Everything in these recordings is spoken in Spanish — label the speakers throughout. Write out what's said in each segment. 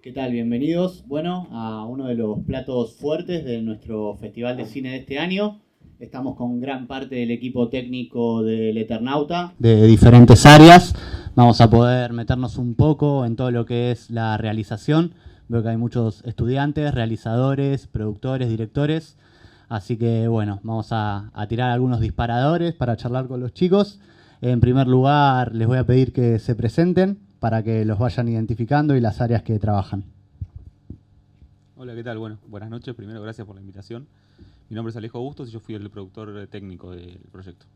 Speaker 1: ¿Qué tal? Bienvenidos, bueno, a uno de los platos fuertes de nuestro Festival de Cine de este año. Estamos con gran parte del equipo técnico del Eternauta, de diferentes áreas. Vamos a poder meternos un poco en todo lo que es la realización. Veo que hay muchos estudiantes, realizadores, productores, directores. Así que, bueno, vamos a tirar algunos disparadores para charlar con los chicos. En primer lugar, les voy a pedir que se presenten para que los vayan identificando y las áreas que trabajan.
Speaker 2: Hola, ¿qué tal? Bueno, buenas noches. Primero, gracias por la invitación. Mi nombre es Alejo Bustos y yo fui el productor técnico del proyecto.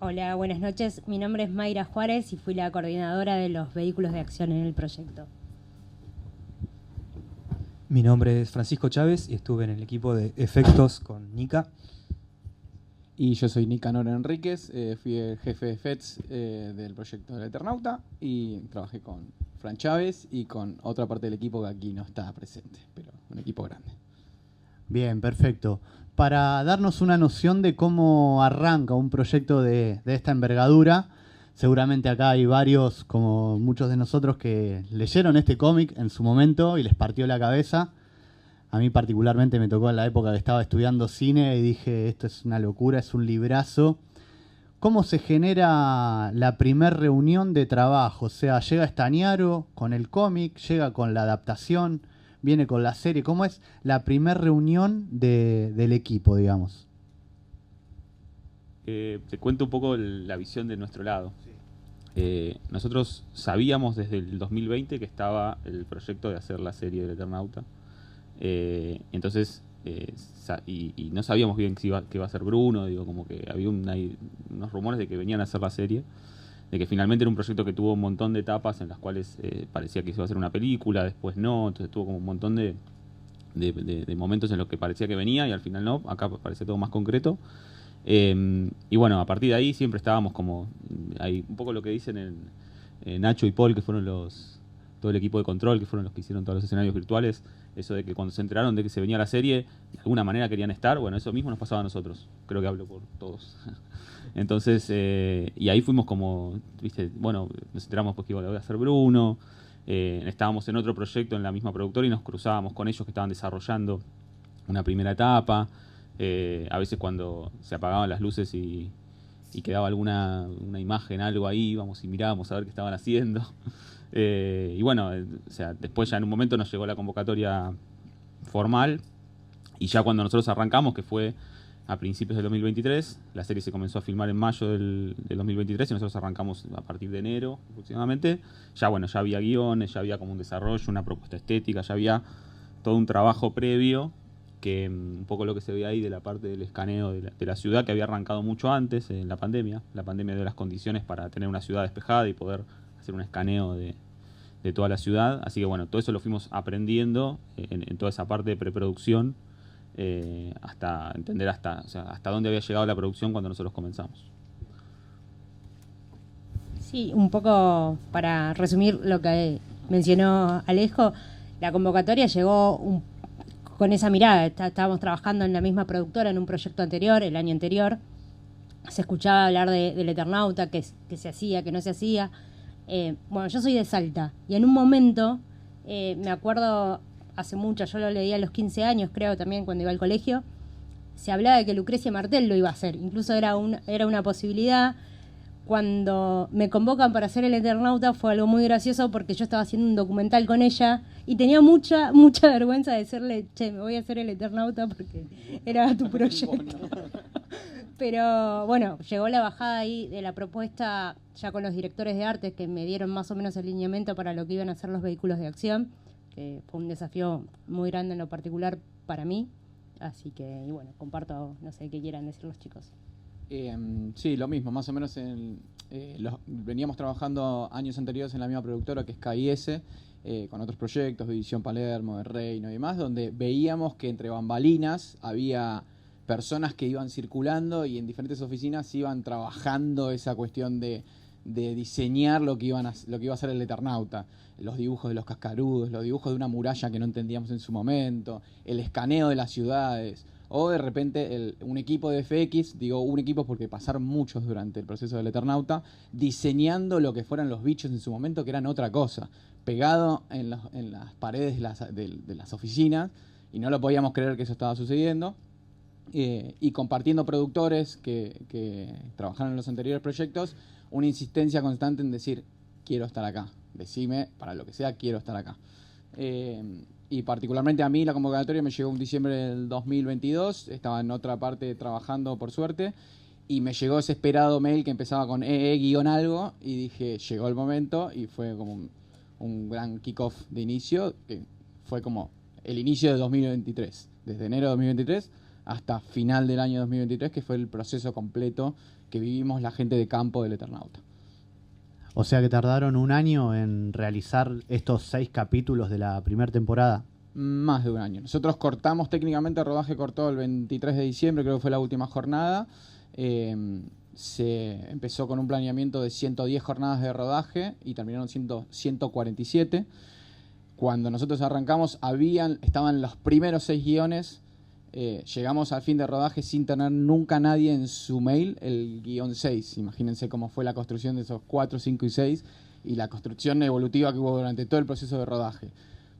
Speaker 3: Hola, buenas noches. Mi nombre es Mayra Juárez y fui la coordinadora de los vehículos de acción en el proyecto.
Speaker 4: Mi nombre es Francisco Chávez y estuve en el equipo de efectos con Nika.
Speaker 5: Y yo soy Nicanor Enríquez, fui el jefe de FETS del proyecto del Eternauta y trabajé con Fran Chávez y con otra parte del equipo que aquí no está presente, pero un equipo grande.
Speaker 1: Bien, perfecto. Para darnos una noción de cómo arranca un proyecto de esta envergadura, seguramente acá hay varios, como muchos de nosotros, que leyeron este cómic en su momento y les partió la cabeza. A mí particularmente me tocó en la época que estaba estudiando cine y dije, esto es una locura, es un librazo. ¿Cómo se genera la primer reunión de trabajo? O sea, llega Estañaro con el cómic, llega con la adaptación, viene con la serie. ¿Cómo es la primer reunión del equipo, digamos?
Speaker 2: Te cuento un poco la visión de nuestro lado. Nosotros sabíamos desde el 2020 que estaba el proyecto de hacer la serie del Eternauta. Entonces, y no sabíamos bien que iba a ser Bruno, digo, como que había unos rumores de que venían a hacer la serie, de que finalmente era un proyecto que tuvo un montón de etapas en las cuales parecía que se iba a hacer una película, después no, entonces tuvo como un montón de momentos en los que parecía que venía y al final no, acá parece todo más concreto. Y bueno, a partir de ahí siempre estábamos como, hay un poco lo que dicen Nacho y Paul, que fueron todo el equipo de control, que fueron los que hicieron todos los escenarios virtuales, eso de que cuando se enteraron de que se venía la serie, de alguna manera querían estar, bueno, eso mismo nos pasaba a nosotros, creo que hablo por todos. Entonces, y ahí fuimos como, viste, bueno, nos enteramos pues que iba a hacer Bruno, estábamos en otro proyecto en la misma productora y nos cruzábamos con ellos que estaban desarrollando una primera etapa, a veces cuando se apagaban las luces y quedaba una imagen, algo ahí, íbamos y mirábamos a ver qué estaban haciendo. Y bueno, o sea, después ya en un momento nos llegó la convocatoria formal y ya cuando nosotros arrancamos, que fue a principios del 2023, la serie se comenzó a filmar en mayo del 2023 y nosotros arrancamos a partir de enero aproximadamente. Ya bueno, ya había guiones, ya había como un desarrollo, una propuesta estética, ya había todo un trabajo previo que un poco lo que se ve ahí de la parte del escaneo de la ciudad, que había arrancado mucho antes en la pandemia dio las condiciones para tener una ciudad despejada y poder hacer un escaneo de toda la ciudad, así que bueno, todo eso lo fuimos aprendiendo en toda esa parte de preproducción, hasta entender hasta dónde había llegado la producción cuando nosotros comenzamos.
Speaker 3: Sí, un poco para resumir lo que mencionó Alejo, la convocatoria llegó con esa mirada. Estábamos trabajando en la misma productora en un proyecto anterior, el año anterior. Se escuchaba hablar del Eternauta, que se hacía, que no se hacía. Bueno, yo soy de Salta y en un momento, me acuerdo hace mucho, yo lo leía a los 15 años, creo, también cuando iba al colegio, se hablaba de que Lucrecia Martel lo iba a hacer. Incluso era una posibilidad. Cuando me convocan para hacer el Eternauta fue algo muy gracioso porque yo estaba haciendo un documental con ella y tenía mucha vergüenza de decirle, che, me voy a hacer el Eternauta porque era tu proyecto. Pero bueno, llegó la bajada ahí de la propuesta ya con los directores de arte que me dieron más o menos el lineamiento para lo que iban a ser los vehículos de acción, que fue un desafío muy grande en lo particular para mí. Así que, y bueno, comparto, no sé qué quieran decir los chicos.
Speaker 5: Sí, lo mismo, más o menos veníamos trabajando años anteriores en la misma productora que es KIS, con otros proyectos, División Palermo, de Reino y demás, donde veíamos que entre bambalinas había personas que iban circulando y en diferentes oficinas iban trabajando esa cuestión de diseñar lo que iba a ser el Eternauta, los dibujos de los cascarudos, los dibujos de una muralla que no entendíamos en su momento, el escaneo de las ciudades. O de repente un equipo de FX, digo un equipo porque pasaron muchos durante el proceso del Eternauta, diseñando lo que fueran los bichos en su momento, que eran otra cosa. pegado en las paredes de las oficinas y no lo podíamos creer que eso estaba sucediendo. Y compartiendo productores que trabajaron en los anteriores proyectos, una insistencia constante en decir, quiero estar acá, decime, para lo que sea, quiero estar acá. Y particularmente a mí la convocatoria me llegó en diciembre del 2022, estaba en otra parte trabajando por suerte, y me llegó ese esperado mail que empezaba con EE-algo, y dije, llegó el momento, y fue como un gran kickoff de inicio, que fue como el inicio de 2023, desde enero de 2023 hasta final del año 2023, que fue el proceso completo que vivimos la gente de campo del Eternauta.
Speaker 1: O sea que tardaron un año en realizar estos 6 capítulos de la primera temporada.
Speaker 5: Más de un año. Nosotros cortamos, técnicamente el rodaje cortó el 23 de diciembre, creo que fue la última jornada. Se empezó con un planeamiento de 110 jornadas de rodaje y terminaron siendo 147. Cuando nosotros arrancamos, estaban los primeros 6 guiones. Llegamos al fin de rodaje sin tener nunca nadie en su mail el guión 6. Imagínense cómo fue la construcción de esos 4, 5 y 6 y la construcción evolutiva que hubo durante todo el proceso de rodaje.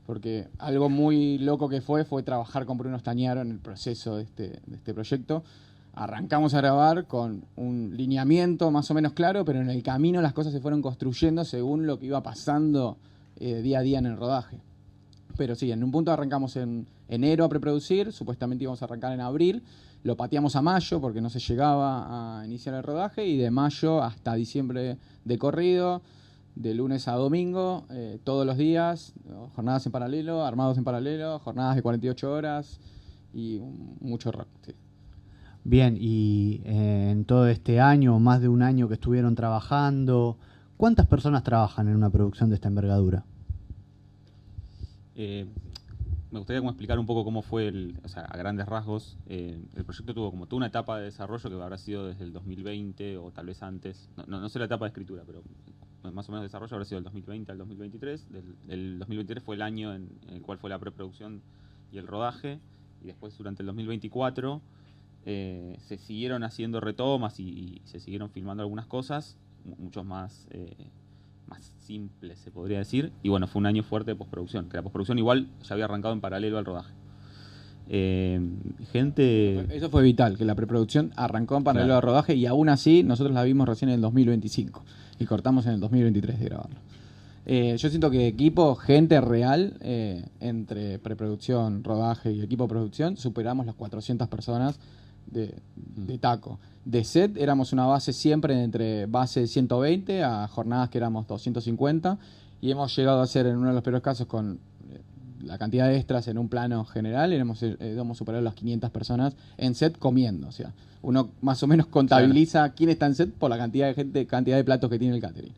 Speaker 5: Porque algo muy loco que fue trabajar con Bruno Stagnaro en el proceso de este proyecto. Arrancamos a grabar con un lineamiento más o menos claro, pero en el camino las cosas se fueron construyendo según lo que iba pasando día a día en el rodaje. Pero sí, en un punto arrancamos en enero a preproducir, supuestamente íbamos a arrancar en abril, lo pateamos a mayo porque no se llegaba a iniciar el rodaje, y de mayo hasta diciembre de corrido, de lunes a domingo, todos los días, jornadas en paralelo, armados en paralelo, jornadas de 48 horas y mucho rock. Sí.
Speaker 1: Bien, y en todo este año, más de un año que estuvieron trabajando, ¿cuántas personas trabajan en una producción de esta envergadura?
Speaker 2: Me gustaría como explicar un poco cómo fue, o sea, a grandes rasgos. El proyecto tuvo como toda una etapa de desarrollo que habrá sido desde el 2020 o tal vez antes. No sé la etapa de escritura, pero más o menos desarrollo habrá sido del 2020 al 2023. El 2023 fue el año en el cual fue la preproducción y el rodaje. Y después, durante el 2024, se siguieron haciendo retomas y se siguieron filmando algunas cosas, muchos más simples, se podría decir. Y bueno, fue un año fuerte de postproducción, que la postproducción igual ya había arrancado en paralelo al rodaje.
Speaker 5: Eso fue vital, que la preproducción arrancó en paralelo al rodaje, y aún así nosotros la vimos recién en el 2025 y cortamos en el 2023 de grabarlo. Yo siento que equipo, gente real, entre preproducción, rodaje y equipo de producción, superamos las 400 personas de taco. De set éramos una base siempre entre base 120 a jornadas que éramos 250, y hemos llegado a ser, en uno de los peores casos, con la cantidad de extras en un plano general, hemos superado las 500 personas en set comiendo. O sea, uno más o menos contabiliza quién está en set por la cantidad de gente, cantidad de platos que tiene el catering.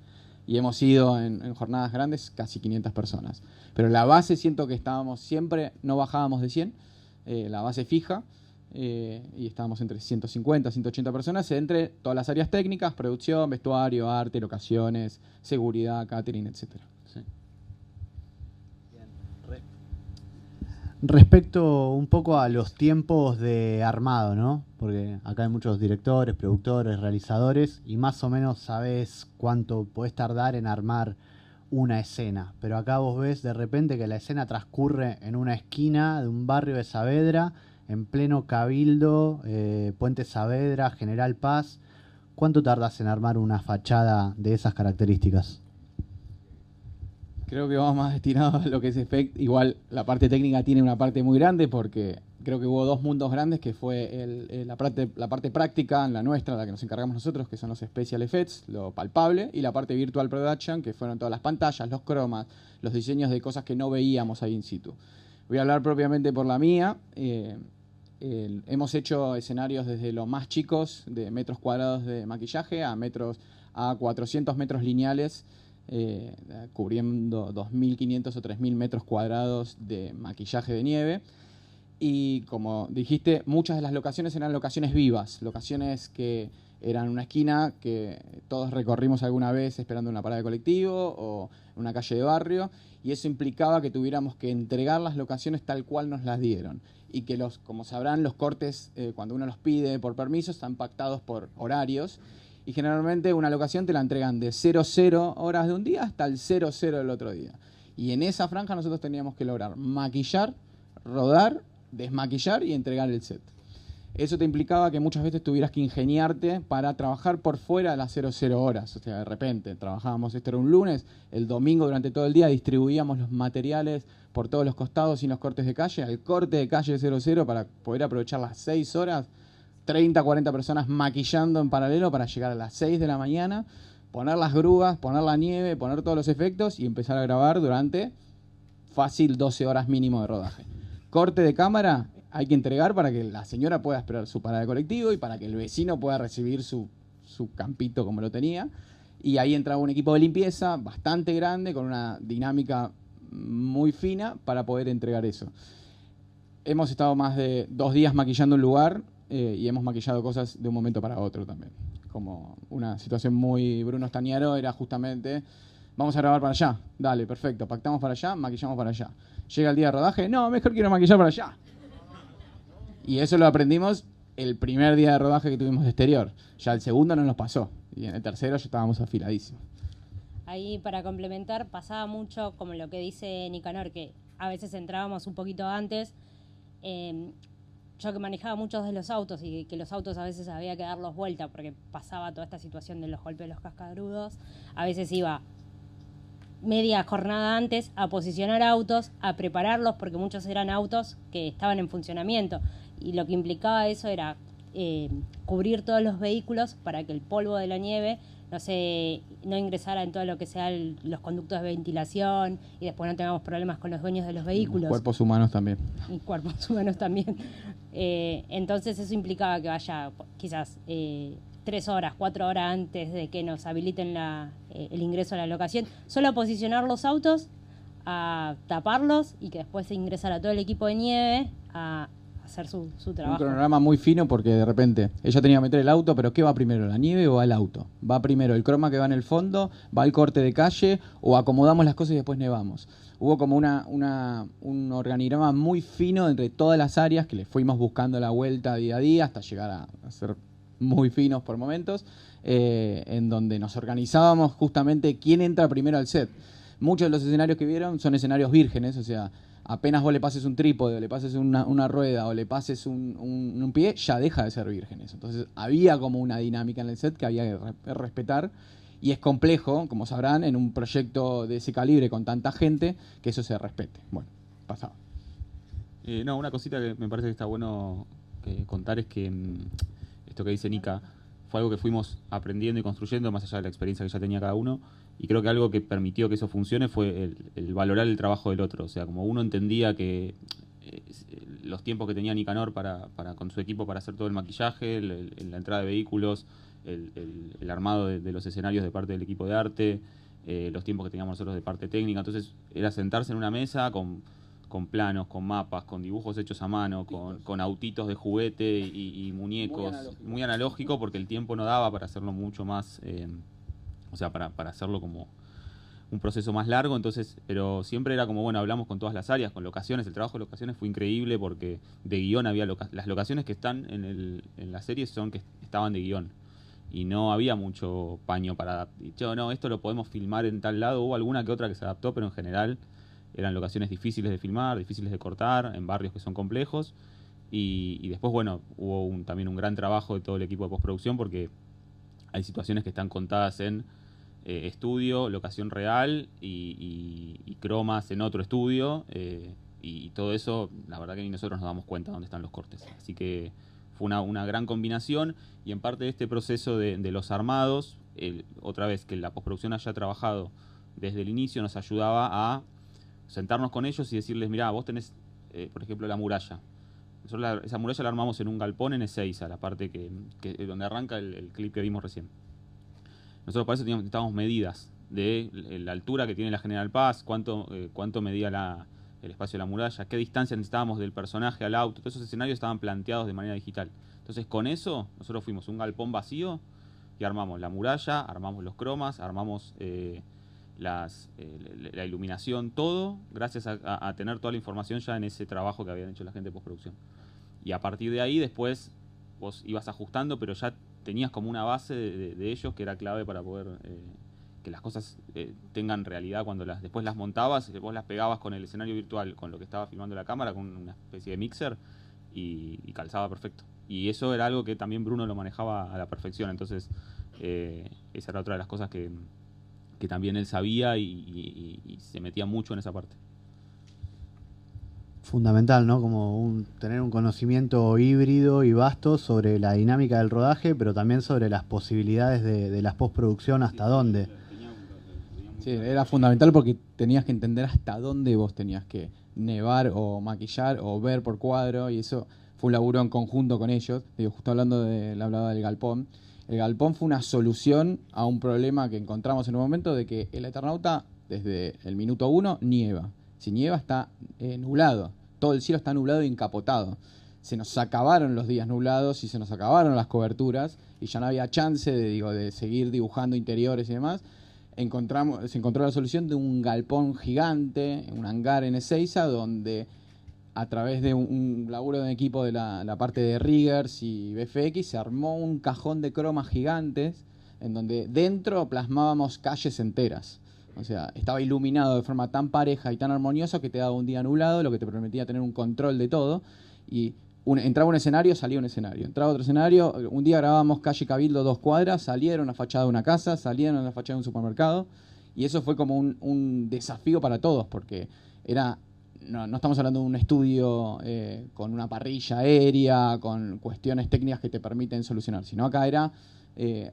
Speaker 5: Y hemos ido en jornadas grandes casi 500 personas. Pero la base, siento que estábamos siempre, no bajábamos de 100, la base fija, y estábamos entre 150, 180 personas, entre todas las áreas técnicas: producción, vestuario, arte, locaciones, seguridad, catering, etcétera. Sí.
Speaker 1: Respecto un poco a los tiempos de armado, ¿no? Porque acá hay muchos directores, productores, realizadores, y más o menos sabés cuánto podés tardar en armar una escena. Pero acá vos ves de repente que la escena transcurre en una esquina de un barrio de Saavedra, en pleno Cabildo, Puente Saavedra, General Paz. ¿Cuánto tardás en armar una fachada de esas características?
Speaker 5: Creo que vamos más destinados a lo que es efecto. Igual la parte técnica tiene una parte muy grande, porque creo que hubo dos mundos grandes, que fue la parte práctica, la nuestra, la que nos encargamos nosotros, que son los special effects, lo palpable, y la parte virtual production, que fueron todas las pantallas, los cromas, los diseños de cosas que no veíamos ahí in situ. Voy a hablar propiamente por la mía. Hemos hecho escenarios desde los más chicos, de metros cuadrados de maquillaje, a 400 metros lineales, cubriendo 2.500 o 3.000 metros cuadrados de maquillaje de nieve. Y como dijiste, muchas de las locaciones eran locaciones vivas, locaciones que eran una esquina que todos recorrimos alguna vez esperando una parada de colectivo o una calle de barrio, y eso implicaba que tuviéramos que entregar las locaciones tal cual nos las dieron, y que como sabrán, los cortes, cuando uno los pide por permiso, están pactados por horarios, y generalmente una locación te la entregan de 00 horas de un día hasta el 00 del otro día. Y en esa franja nosotros teníamos que lograr maquillar, rodar, desmaquillar y entregar el set. Eso te implicaba que muchas veces tuvieras que ingeniarte para trabajar por fuera de las 00 horas. O sea, de repente trabajábamos, esto era un lunes, el domingo durante todo el día distribuíamos los materiales por todos los costados sin los cortes de calle, al corte de calle 00 para poder aprovechar las 6 horas, 30, 40 personas maquillando en paralelo para llegar a las 6 de la mañana, poner las grúas, poner la nieve, poner todos los efectos y empezar a grabar durante fácil 12 horas mínimo de rodaje. Corte de cámara hay que entregar para que la señora pueda esperar su parada de colectivo y para que el vecino pueda recibir su campito como lo tenía. Y ahí entraba un equipo de limpieza bastante grande, con una dinámica muy fina para poder entregar eso. Hemos estado más de 2 días maquillando un lugar y hemos maquillado cosas de un momento para otro también. Como una situación muy Bruno Stagnaro era justamente, vamos a grabar para allá, dale, perfecto, pactamos para allá, maquillamos para allá. Llega el día de rodaje, no, mejor quiero maquillar para allá. Y eso lo aprendimos el primer día de rodaje que tuvimos de exterior. Ya el segundo no nos pasó. Y en el tercero ya estábamos afiladísimos.
Speaker 3: Ahí, para complementar, pasaba mucho como lo que dice Nicanor, que a veces entrábamos un poquito antes. Yo que manejaba muchos de los autos y que los autos a veces había que darlos vuelta porque pasaba toda esta situación de los golpes de los cascabrudos. A veces iba media jornada antes a posicionar autos, a prepararlos, porque muchos eran autos que estaban en funcionamiento. Y lo que implicaba eso era cubrir todos los vehículos para que el polvo de la nieve no ingresara en todo lo que sea los conductos de ventilación y después no tengamos problemas con los dueños de los vehículos.
Speaker 5: Cuerpos humanos también.
Speaker 3: Y cuerpos humanos también. Entonces eso implicaba que vaya quizás 3 horas, 4 horas antes de que nos habiliten el ingreso a la locación, solo a posicionar los autos, a taparlos y que después se ingresara todo el equipo de nieve a hacer su trabajo.
Speaker 5: Un cronograma muy fino porque de repente ella tenía que meter el auto, pero ¿qué va primero, la nieve o va el auto? ¿Va primero el croma que va en el fondo? ¿Va el corte de calle? ¿O acomodamos las cosas y después nevamos? Hubo como un organigrama muy fino entre todas las áreas que le fuimos buscando la vuelta día a día hasta llegar a ser muy finos por momentos, en donde nos organizábamos justamente quién entra primero al set. Muchos de los escenarios que vieron son escenarios vírgenes, o sea, apenas vos le pases un trípode, o le pases una rueda, o le pases un pie, ya deja de ser vírgenes. Entonces había como una dinámica en el set que había que respetar, y es complejo, como sabrán, en un proyecto de ese calibre con tanta gente, que eso se respete. Bueno, pasaba.
Speaker 2: No, una cosita que me parece que está bueno contar es que esto que dice Nika fue algo que fuimos aprendiendo y construyendo más allá de la experiencia que ya tenía cada uno, y creo que algo que permitió que eso funcione fue el valorar el trabajo del otro. O sea, como uno entendía que los tiempos que tenía Nicanor con su equipo para hacer todo el maquillaje, la entrada de vehículos, el armado de los escenarios de parte del equipo de arte, los tiempos que teníamos nosotros de parte técnica. Entonces era sentarse en una mesa con planos, con mapas, con dibujos hechos a mano, con autitos de juguete y muñecos. Muy analógico porque el tiempo no daba para hacerlo mucho más, o sea, para hacerlo como un proceso más largo. Entonces, pero siempre era como, bueno, hablamos con todas las áreas, con locaciones. El trabajo de locaciones fue increíble porque de guión había las locaciones que están en la serie son que estaban de guión. Y no había mucho paño para... no, esto lo podemos filmar en tal lado. Hubo alguna que otra que se adaptó, pero en general eran locaciones difíciles de filmar, difíciles de cortar, en barrios que son complejos. Y después, bueno, hubo también un gran trabajo de todo el equipo de postproducción porque hay situaciones que están contadas en estudio, locación real y cromas en otro estudio. Y todo eso, la verdad que ni nosotros nos damos cuenta dónde están los cortes. Así que fue una gran combinación, y en parte de este proceso de los armados, otra vez que la postproducción haya trabajado desde el inicio nos ayudaba a sentarnos con ellos y decirles, mirá, vos tenés, por ejemplo, la muralla. Nosotros esa muralla la armamos en un galpón en Ezeiza, la parte donde arranca el clip que vimos recién. Nosotros para eso necesitábamos medidas de la altura que tiene la General Paz, cuánto medía el espacio de la muralla, qué distancia necesitábamos del personaje al auto. Todos esos escenarios estaban planteados de manera digital. Entonces con eso nosotros fuimos a un galpón vacío y armamos la muralla, armamos los cromas, armamos la iluminación, todo gracias a tener toda la información ya en ese trabajo que habían hecho la gente de postproducción. Y a partir de ahí después vos ibas ajustando, pero ya tenías como una base de ellos que era clave para poder que las cosas tengan realidad cuando después las montabas, vos las pegabas con el escenario virtual, con lo que estaba filmando la cámara, con una especie de mixer, y calzaba perfecto. Y eso era algo que también Bruno lo manejaba a la perfección, entonces esa era otra de las cosas que también él sabía y se metía mucho en esa parte.
Speaker 1: Fundamental, ¿no? Como tener un conocimiento híbrido y vasto sobre la dinámica del rodaje, pero también sobre las posibilidades de la postproducción, hasta dónde.
Speaker 5: Sí, era fundamental porque tenías que entender hasta dónde vos tenías que nevar o maquillar o ver por cuadro, y eso fue un laburo en conjunto con ellos. Digo, justo hablaba del galpón. El galpón fue una solución a un problema que encontramos en un momento de que el Eternauta, desde el minuto 1, nieva. Si nieva está nublado, todo el cielo está nublado y encapotado. Se nos acabaron los días nublados y se nos acabaron las coberturas y ya no había chance de seguir dibujando interiores y demás. Se encontró la solución de un galpón gigante, un hangar en Ezeiza, donde a través de un laburo de equipo de la parte de Riggers y BFX se armó un cajón de cromas gigantes en donde dentro plasmábamos calles enteras. O sea, estaba iluminado de forma tan pareja y tan armoniosa que te daba un día nublado, lo que te permitía tener un control de todo. Y entraba un escenario, salía un escenario. Entraba otro escenario, un día grabábamos calle Cabildo 2 cuadras, salieron una fachada de una casa, salieron una fachada de un supermercado. Y eso fue como un desafío para todos, porque no estamos hablando de un estudio con una parrilla aérea, con cuestiones técnicas que te permiten solucionar, sino acá era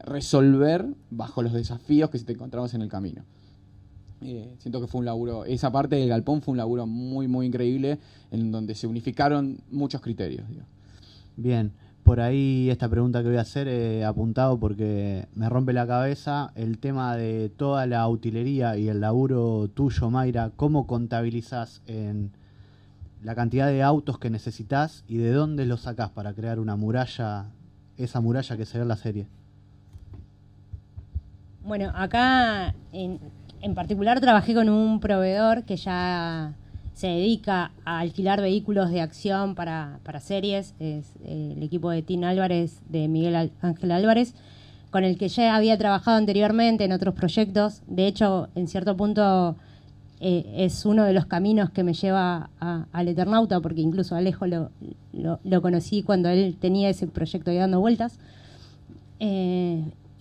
Speaker 5: resolver bajo los desafíos que se te encontrabas en el camino. Siento que fue un laburo, esa parte del galpón fue un laburo muy, muy increíble, en donde se unificaron muchos criterios. Digo.
Speaker 1: Bien, por ahí esta pregunta que voy a hacer he apuntado porque me rompe la cabeza el tema de toda la utilería y el laburo tuyo, Mayra. ¿Cómo contabilizás en la cantidad de autos que necesitas y de dónde los sacás para crear una muralla, esa muralla que se ve en la serie?
Speaker 3: Bueno, acá en particular trabajé con un proveedor que ya se dedica a alquilar vehículos de acción para series. Es el equipo de Tim Álvarez, de Miguel Ángel Álvarez, con el que ya había trabajado anteriormente en otros proyectos. De hecho, en cierto punto es uno de los caminos que me lleva al Eternauta, porque incluso a Alejo lo conocí cuando él tenía ese proyecto ahí dando vueltas.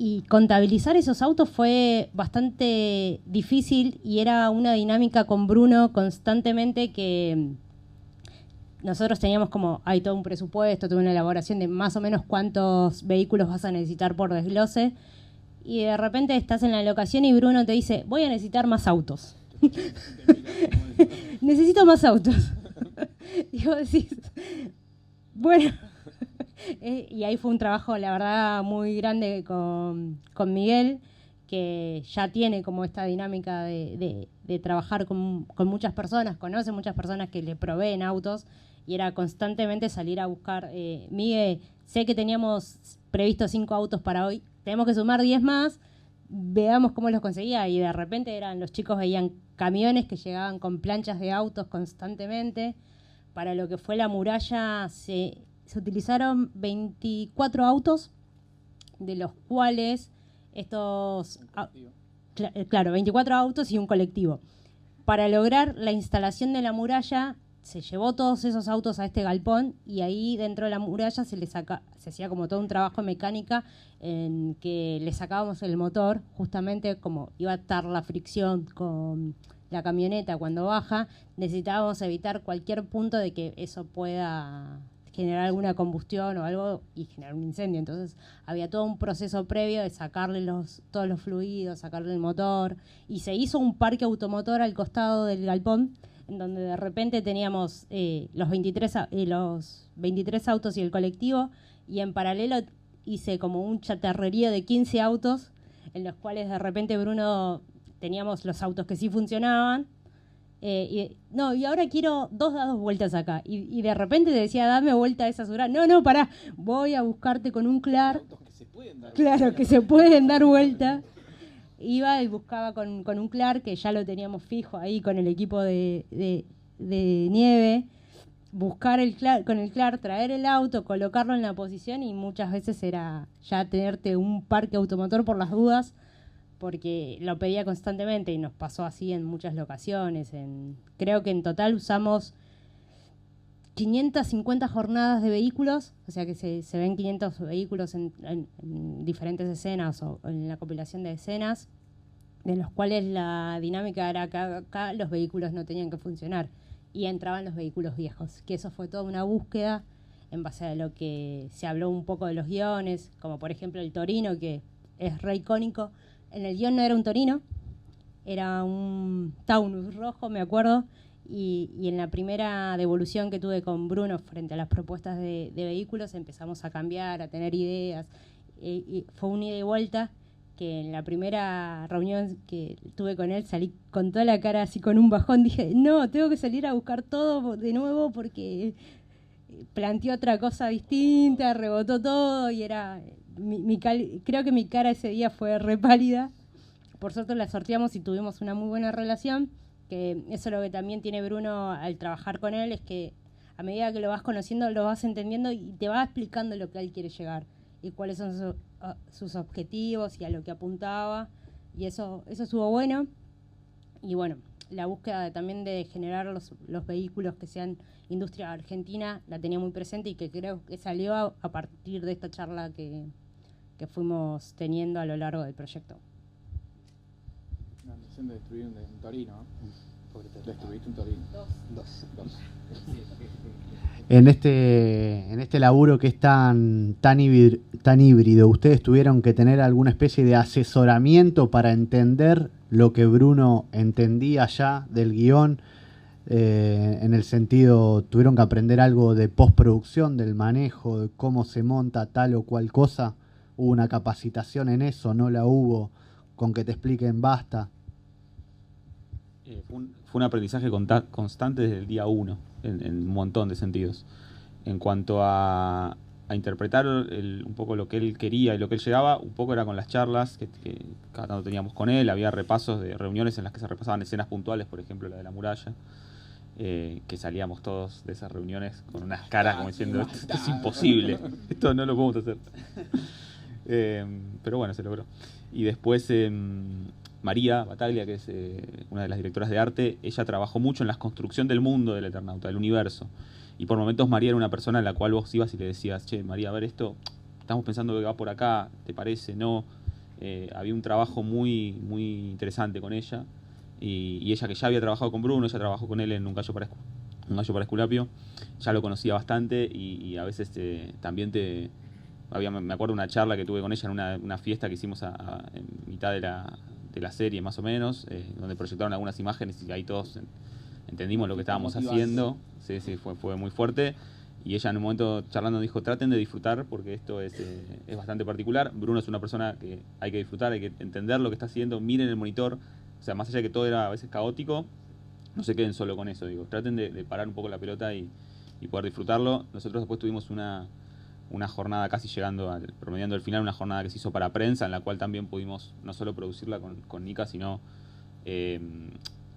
Speaker 3: Y contabilizar esos autos fue bastante difícil y era una dinámica con Bruno constantemente, que nosotros teníamos como, hay todo un presupuesto, toda una elaboración de más o menos cuántos vehículos vas a necesitar por desglose, y de repente estás en la locación y Bruno te dice, voy a necesitar más autos. Necesito más autos. Y vos decís, bueno... Y ahí fue un trabajo, la verdad, muy grande con Miguel, que ya tiene como esta dinámica de trabajar con muchas personas, conoce muchas personas que le proveen autos, y era constantemente salir a buscar. Miguel, sé que teníamos previsto 5 autos para hoy, tenemos que sumar 10 más, veamos cómo los conseguía. Y de repente los chicos veían camiones que llegaban con planchas de autos constantemente. Para lo que fue la muralla se utilizaron 24 autos, de los cuales claro, 24 autos y un colectivo. Para lograr la instalación de la muralla, se llevó todos esos autos a este galpón, y ahí dentro de la muralla se hacía como todo un trabajo de mecánica en que le sacábamos el motor, justamente como iba a estar la fricción con la camioneta cuando baja, necesitábamos evitar cualquier punto de que eso pueda generar alguna combustión o algo y generar un incendio. Entonces había todo un proceso previo de sacarle todos los fluidos, sacarle el motor, y se hizo un parque automotor al costado del galpón, en donde de repente teníamos los 23 autos y el colectivo, y en paralelo hice como un chatarrerío de 15 autos, en los cuales de repente Bruno teníamos los autos que sí funcionaban, y ahora quiero 2 dados vueltas acá, y de repente te decía, dame vuelta a esa Surá, no, pará, voy a buscarte con un Clar, que se pueden dar vuelta. Iba y buscaba con un Clar, que ya lo teníamos fijo ahí con el equipo de nieve, buscar con el Clar, traer el auto, colocarlo en la posición, y muchas veces era ya tenerte un parque automotor por las dudas, porque lo pedía constantemente y nos pasó así en muchas locaciones. Creo que en total usamos 550 jornadas de vehículos, o sea que se ven 500 vehículos en diferentes escenas o en la compilación de escenas, de los cuales la dinámica era que acá los vehículos no tenían que funcionar y entraban los vehículos viejos, que eso fue toda una búsqueda en base a lo que se habló un poco de los guiones, como por ejemplo el Torino, que es re icónico. En el guión no era un Torino, era un Taunus rojo, me acuerdo, y en la primera devolución que tuve con Bruno frente a las propuestas de vehículos empezamos a cambiar, a tener ideas, y fue un ida y vuelta que en la primera reunión que tuve con él salí con toda la cara así con un bajón, dije, no, tengo que salir a buscar todo de nuevo porque planteó otra cosa distinta, rebotó todo y era... creo que mi cara ese día fue re pálida. Por suerte la sorteamos y tuvimos una muy buena relación, que eso es lo que también tiene Bruno al trabajar con él, es que a medida que lo vas conociendo lo vas entendiendo y te va explicando lo que él quiere llegar y cuáles son sus objetivos y a lo que apuntaba, y eso estuvo bueno. Y bueno, la búsqueda también de generar los vehículos que sean industria argentina la tenía muy presente y que creo que salió a partir de esta charla que fuimos teniendo a lo largo del proyecto.
Speaker 5: La misión de destruir un Torino, ¿no? Destruiste un Torino. Dos.
Speaker 1: En este laburo que es tan híbrido, ¿ustedes tuvieron que tener alguna especie de asesoramiento para entender lo que Bruno entendía ya del guión? En el sentido, ¿tuvieron que aprender algo de postproducción, del manejo, de cómo se monta tal o cual cosa? ¿Hubo una capacitación en eso? ¿No la hubo? ¿Con que te expliquen basta?
Speaker 2: Fue un aprendizaje constante desde el día 1, en un montón de sentidos. En cuanto a interpretar un poco lo que él quería y lo que él llegaba, un poco era con las charlas que cada tanto teníamos con él. Había repasos de reuniones en las que se repasaban escenas puntuales, por ejemplo la de la muralla, que salíamos todos de esas reuniones con unas caras como diciendo, esto es imposible, esto no lo podemos hacer. Pero bueno, se logró. Y después María Bataglia, que es una de las directoras de arte, ella trabajó mucho en la construcción del mundo del Eternauta, del universo. Y por momentos María era una persona en la cual vos ibas y le decías, che, María, a ver esto, estamos pensando que va por acá, ¿te parece? No. Había un trabajo muy, muy interesante con ella. Y ella, que ya había trabajado con Bruno, ella trabajó con él en Un gallo para Esculapio, ya lo conocía bastante y a veces también me acuerdo una charla que tuve con ella en una fiesta que hicimos en mitad de la serie, más o menos, donde proyectaron algunas imágenes y ahí todos entendimos lo que estábamos haciendo. Sí, fue muy fuerte. Y ella en un momento charlando dijo, traten de disfrutar porque esto es bastante particular. Bruno es una persona que hay que disfrutar, hay que entender lo que está haciendo, miren el monitor. O sea, más allá de que todo era a veces caótico, no se queden solo con eso. Digo, traten de parar un poco la pelota y poder disfrutarlo. Nosotros después tuvimos una jornada casi promediando el final, una jornada que se hizo para prensa, en la cual también pudimos no solo producirla con Nika, sino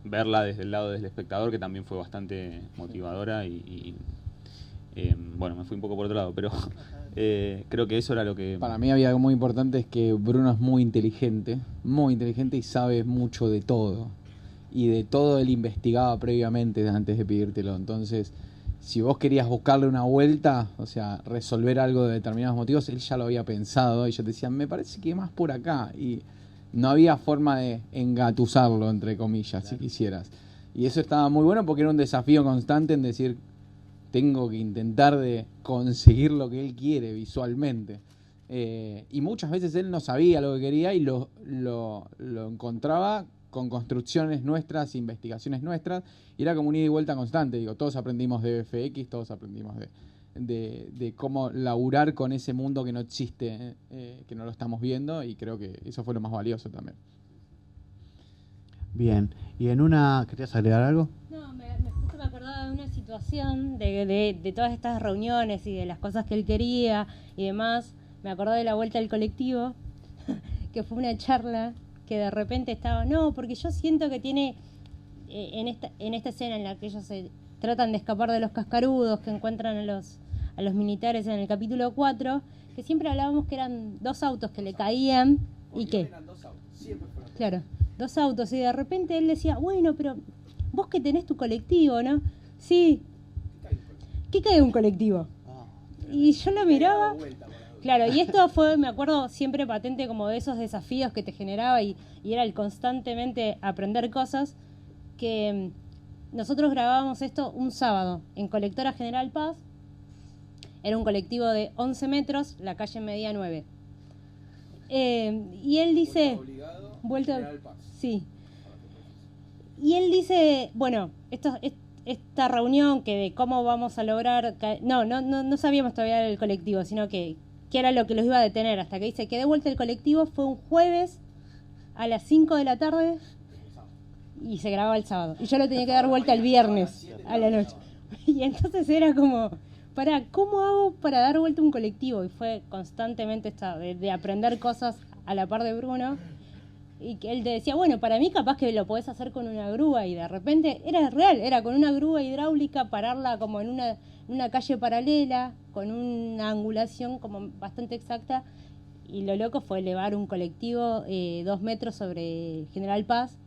Speaker 2: verla desde el lado del espectador, que también fue bastante motivadora bueno, me fui un poco por otro lado, pero creo que eso era lo que...
Speaker 5: Para mí había algo muy importante, es que Bruno es muy inteligente y sabe mucho de todo. Y de todo él investigaba previamente antes de pedírtelo. Entonces, si vos querías buscarle una vuelta, o sea, resolver algo de determinados motivos, él ya lo había pensado y ya te decía, me parece que más por acá. Y no había forma de engatusarlo, entre comillas, claro, si quisieras. Y eso estaba muy bueno porque era un desafío constante en decir, tengo que intentar de conseguir lo que él quiere visualmente. Y muchas veces él no sabía lo que quería y lo encontraba con construcciones nuestras, investigaciones nuestras, y era como un ida y vuelta constante. Digo, todos aprendimos de VFX, todos aprendimos de cómo laburar con ese mundo que no existe, que no lo estamos viendo, y creo que eso fue lo más valioso también.
Speaker 1: Bien, y ¿querías agregar algo?
Speaker 3: No, justo me acordaba de una situación de todas estas reuniones y de las cosas que él quería y demás. Me acordé de la vuelta del colectivo, que fue una charla que de repente estaba, no, porque yo siento que tiene, en esta escena en la que ellos se tratan de escapar de los cascarudos, que encuentran a los militares en el capítulo 4, que siempre hablábamos que eran 2 autos que le caían y que...
Speaker 5: Eran 2 autos, siempre fueron
Speaker 3: claro, 2 autos. Y de repente él decía, bueno, pero vos que tenés tu colectivo, ¿no? Sí. ¿Qué cae un colectivo? Y yo lo miraba. Claro, y esto fue, me acuerdo, siempre patente como de esos desafíos que te generaba y era el constantemente aprender cosas, que nosotros grabábamos esto un sábado en Colectora General Paz. Era un colectivo de 11 metros, la calle medía 9. Y él dice... Vuelta General Paz. Sí. Y él dice, bueno, esta reunión que de cómo vamos a lograr... No sabíamos todavía el colectivo, sino que era lo que los iba a detener. Hasta que dice que de vuelta el colectivo fue un jueves a las 5 de la tarde y se grababa el sábado. Y yo lo tenía que dar vuelta el viernes a la noche. Y entonces era como, ¿cómo hago para dar vuelta un colectivo? Y fue constantemente de aprender cosas a la par de Bruno. Y que él te decía, bueno, para mí capaz que lo podés hacer con una grúa. Y de repente era real, era con una grúa hidráulica, pararla como en una calle paralela, con una angulación como bastante exacta. Y lo loco fue elevar un colectivo 2 metros sobre General Paz.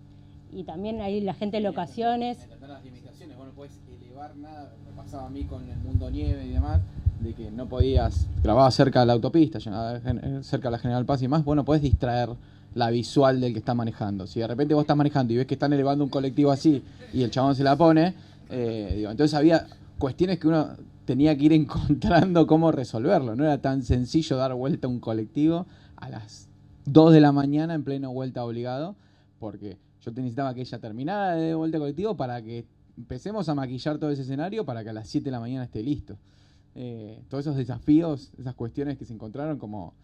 Speaker 3: Y también ahí la gente de locaciones.
Speaker 5: Entender las limitaciones, vos no podés elevar nada. Me pasaba a mí con el Mundo Nieve y demás, de que no podías, grababas cerca de la autopista, cerca de la General Paz y demás, vos no podés distraer la visual del que está manejando. Si de repente vos estás manejando y ves que están elevando un colectivo así y el chabón se la pone, entonces había cuestiones que uno tenía que ir encontrando cómo resolverlo. No era tan sencillo dar vuelta a un colectivo a las 2 de la mañana en pleno vuelta obligado, porque yo necesitaba que ella terminara de vuelta al colectivo para que empecemos a maquillar todo ese escenario para que a las 7 de la mañana esté listo. Todos esos desafíos, esas cuestiones que se encontraron, como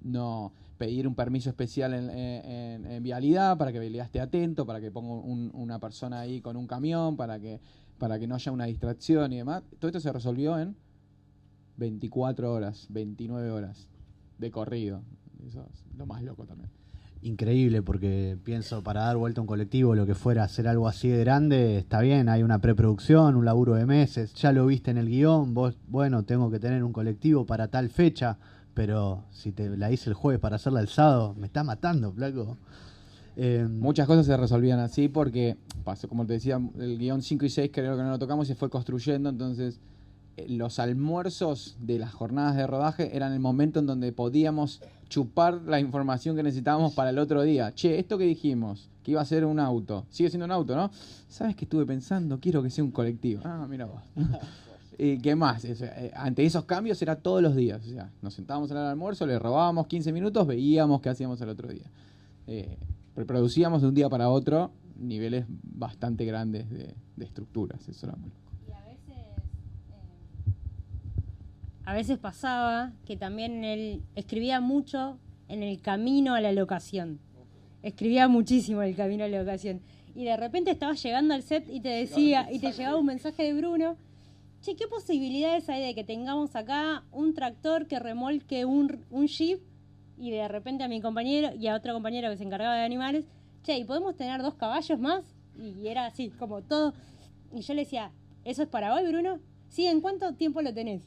Speaker 5: no pedir un permiso especial en vialidad para que vialidad esté atento, para que ponga una persona ahí con un camión, para que no haya una distracción y demás. Todo esto se resolvió en 24 horas, 29 horas de corrido. Eso es lo más loco también.
Speaker 1: Increíble, porque pienso, para dar vuelta a un colectivo, lo que fuera, hacer algo así de grande, está bien, hay una preproducción, un laburo de meses, ya lo viste en el guión, vos, bueno, tengo que tener un colectivo para tal fecha, pero si te la hice el jueves para hacerla el sábado, me está matando, flaco.
Speaker 5: Muchas cosas se resolvían así porque pasó, como te decía, el guión 5 y 6 creo que no lo tocamos y se fue construyendo, entonces los almuerzos de las jornadas de rodaje eran el momento en donde podíamos chupar la información que necesitábamos para el otro día. Che, esto que dijimos, que iba a ser un auto, sigue siendo un auto, ¿no? ¿Sabes qué estuve pensando? Quiero que sea un colectivo. Ah, mira vos. ¿Qué más? O sea, ante esos cambios era todos los días. O sea, nos sentábamos en el almuerzo, le robábamos 15 minutos, veíamos qué hacíamos el otro día. Reproducíamos de un día para otro niveles bastante grandes de estructuras. Eso era muy loco.
Speaker 3: A veces pasaba que también él escribía mucho en el camino a la locación. Escribía muchísimo en el camino a la locación. Y de repente estabas llegando al set y te decía, y te llegaba un mensaje de Bruno, che, ¿qué posibilidades hay de que tengamos acá un tractor que remolque un jeep? Y de repente a mi compañero y a otro compañero que se encargaba de animales, che, ¿y podemos tener 2 caballos más? Y era así, como todo. Y yo le decía, ¿eso es para hoy, Bruno? Sí, ¿en cuánto tiempo lo tenés?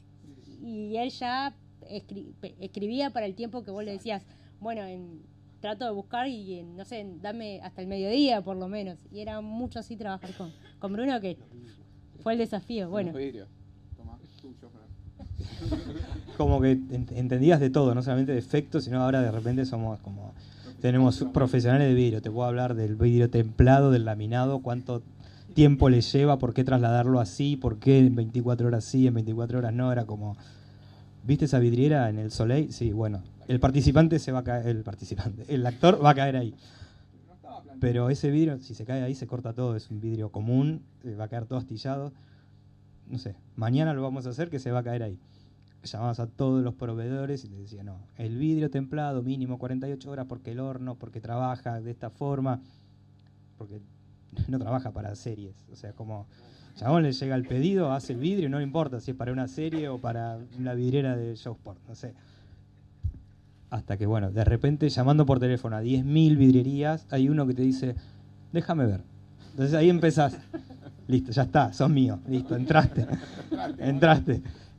Speaker 3: Y él ya escribía para el tiempo que vos le decías, bueno, trato de buscar y no sé, dame hasta el mediodía por lo menos. Y era mucho así trabajar con Bruno, que fue el desafío. Bueno.
Speaker 4: Como que entendías de todo, no solamente de efectos, sino ahora de repente somos como... Tenemos profesionales de vidrio, te puedo hablar del vidrio templado, del laminado, cuánto tiempo le lleva, por qué trasladarlo así, por qué en 24 horas sí, en 24 horas no, era como... ¿Viste esa vidriera en el Soleil? Sí, bueno, el participante se va a caer, el actor va a caer ahí. Pero ese vidrio, si se cae ahí, se corta todo, es un vidrio común, va a caer todo astillado. No sé, mañana lo vamos a hacer que se va a caer ahí. Llamabas a todos los proveedores y les decía, no, el vidrio templado mínimo 48 horas porque el horno, porque trabaja de esta forma, porque no trabaja para series. O sea, como chabón le llega el pedido, hace el vidrio, no le importa si es para una serie o para una vidriera de Showsport, no sé. Hasta que, bueno, de repente llamando por teléfono a 10.000 vidrierías, hay uno que te dice, déjame ver. Entonces ahí empezás. Listo, ya está, sos mío. Listo, entraste.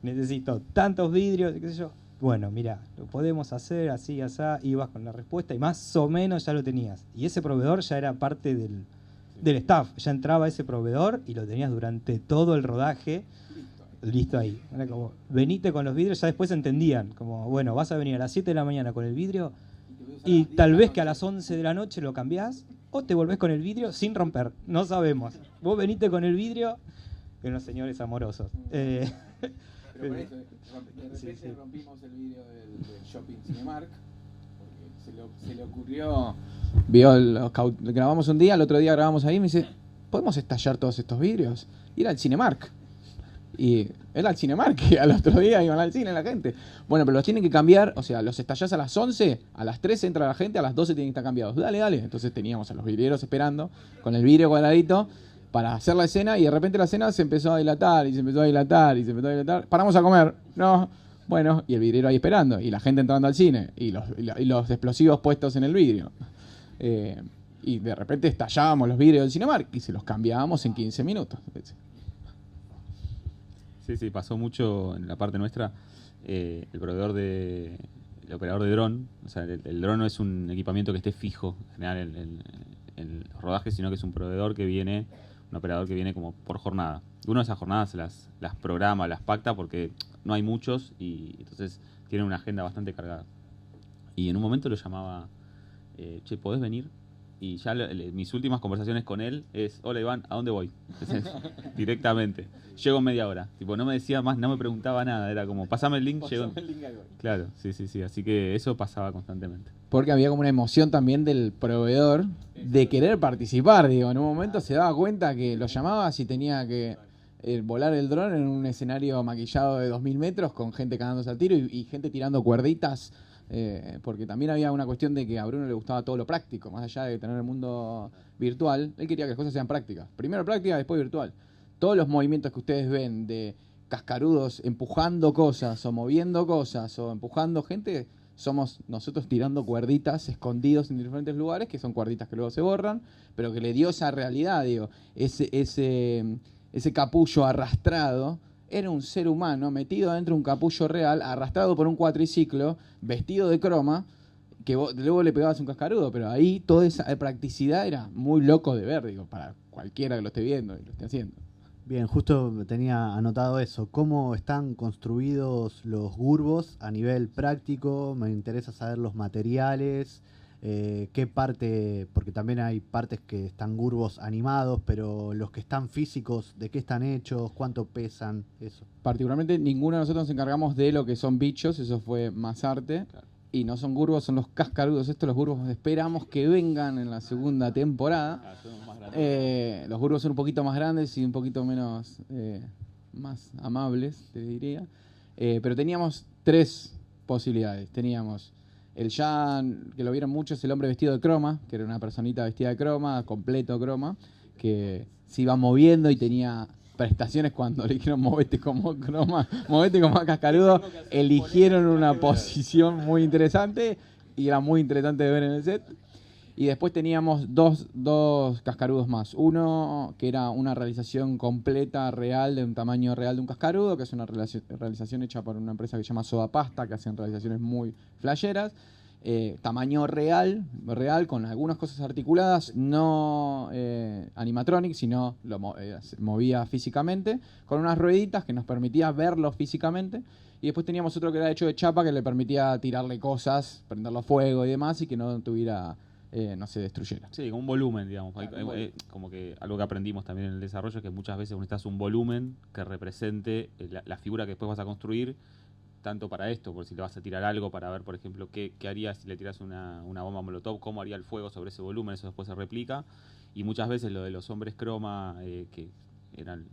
Speaker 4: Necesito tantos vidrios, qué sé yo. bueno, mira, lo podemos hacer así, así, ibas con la respuesta y más o menos ya lo tenías. Y ese proveedor ya era parte del staff, ya entraba ese proveedor y lo tenías durante todo el rodaje. Listo ahí. Era como, venite con los vidrios, ya después entendían. Como, bueno, vas a venir a las 7 de la mañana con el vidrio y tal vez que a las 11 de la noche lo cambiás o te volvés con el vidrio sin romper. No sabemos. Vos venite con el vidrio, que unos señores amorosos.
Speaker 5: Pero por eso, de repente rompimos el vídeo del Shopping Cinemark, porque se le ocurrió, grabamos un día, el otro día grabamos ahí y me dice, ¿podemos estallar todos estos vidrios? Y era el Cinemark. Y era el Cinemark, y al otro día iban al cine la gente. Bueno, pero los tienen que cambiar, o sea, los estallás a las 11, a las 13 entra la gente, a las 12 tienen que estar cambiados. Dale, dale. Entonces teníamos a los vidrieros esperando, con el vidrio cuadradito, para hacer la escena, y de repente la escena se empezó a dilatar, y se empezó a dilatar, y se empezó a dilatar. Paramos a comer. No, bueno, y el vidriero ahí esperando, y la gente entrando al cine, y los explosivos puestos en el vidrio. Y de repente estallábamos los vidrios del Cinemark, y se los cambiábamos en 15 minutos.
Speaker 2: Sí, pasó mucho en la parte nuestra. El operador de dron, o sea, el dron no es un equipamiento que esté fijo en general en los rodajes, sino que es un proveedor que viene, un operador que viene como por jornada. Uno de esas jornadas las programa, las pacta porque no hay muchos y entonces tienen una agenda bastante cargada. Y en un momento lo llamaba, che, ¿podés venir? Y ya mis últimas conversaciones con él es, hola Iván, ¿a dónde voy? Directamente. Llego en media hora. Tipo, no me decía más, no me preguntaba nada. Era como, pasame el link, llego. Claro, sí. Así que eso pasaba constantemente.
Speaker 5: Porque había como una emoción también del proveedor de querer participar. Digo, en un momento se daba cuenta que lo llamabas y tenía que volar el dron en un escenario maquillado de 2000 metros con gente cagándose al tiro y gente tirando cuerditas. Porque también había una cuestión de que a Bruno le gustaba todo lo práctico, más allá de tener el mundo virtual, él quería que las cosas sean prácticas. Primero práctica, después virtual. Todos los movimientos que ustedes ven de cascarudos empujando cosas o moviendo cosas o empujando gente, somos nosotros tirando cuerditas escondidos en diferentes lugares, que son cuerditas que luego se borran, pero que le dio esa realidad, digo, ese capullo arrastrado. Era un ser humano metido dentro de un capullo real, arrastrado por un cuatriciclo, vestido de croma, que luego le pegabas un cascarudo, pero ahí toda esa practicidad era muy loco de ver, digo, para cualquiera que lo esté viendo y lo esté haciendo.
Speaker 1: Bien, justo tenía anotado eso. ¿Cómo están construidos los GURBOS a nivel práctico? Me interesa saber los materiales. ¿Qué parte? Porque también hay partes que están GURBOS animados, pero los que están físicos, ¿de qué están hechos? ¿Cuánto pesan? Eso.
Speaker 5: Particularmente ninguno de nosotros nos encargamos de lo que son bichos, eso fue más arte. Claro. Y no son GURBOS, son los cascarudos. Los GURBOS esperamos que vengan en la segunda temporada. Los GURBOS son un poquito más grandes y un poquito menos más amables, te diría. Pero teníamos 3 posibilidades. Teníamos el ya, que lo vieron muchos, el hombre vestido de croma, que era una personita vestida de croma, completo croma, que se iba moviendo y tenía prestaciones cuando le dijeron movete como croma, movete como cascarudo, eligieron una posición muy interesante y era muy interesante de ver en el set. Y después teníamos dos cascarudos más. Uno que era una realización completa, real, de un tamaño real de un cascarudo, que es una realización hecha por una empresa que se llama Soda Pasta, que hacen realizaciones muy flasheras. Tamaño real, con algunas cosas articuladas, no animatronic, sino lo movía físicamente, con unas rueditas que nos permitía verlo físicamente. Y después teníamos otro que era hecho de chapa, que le permitía tirarle cosas, prenderlo a fuego y demás, y que no tuviera... no se destruyera.
Speaker 2: Sí, como un volumen, digamos. Como que algo que aprendimos también en el desarrollo es que muchas veces necesitas un volumen que represente la figura que después vas a construir, tanto para esto, por si le vas a tirar algo, para ver, por ejemplo, qué harías si le tiras una bomba molotov, cómo haría el fuego sobre ese volumen, eso después se replica. Y muchas veces lo de los hombres croma, que eran...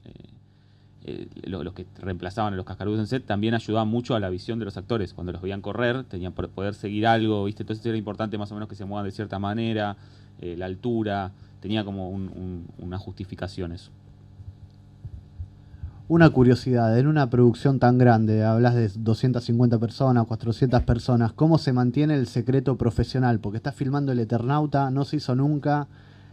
Speaker 2: los que reemplazaban a los cascarudos en set también ayudaban mucho a la visión de los actores. Cuando los veían correr, tenían que poder seguir algo, ¿viste? Entonces era importante más o menos que se muevan de cierta manera, la altura, tenía como una justificación eso.
Speaker 1: Una curiosidad, en una producción tan grande, hablas de 250 personas, 400 personas, ¿cómo se mantiene el secreto profesional? Porque estás filmando El Eternauta, no se hizo nunca,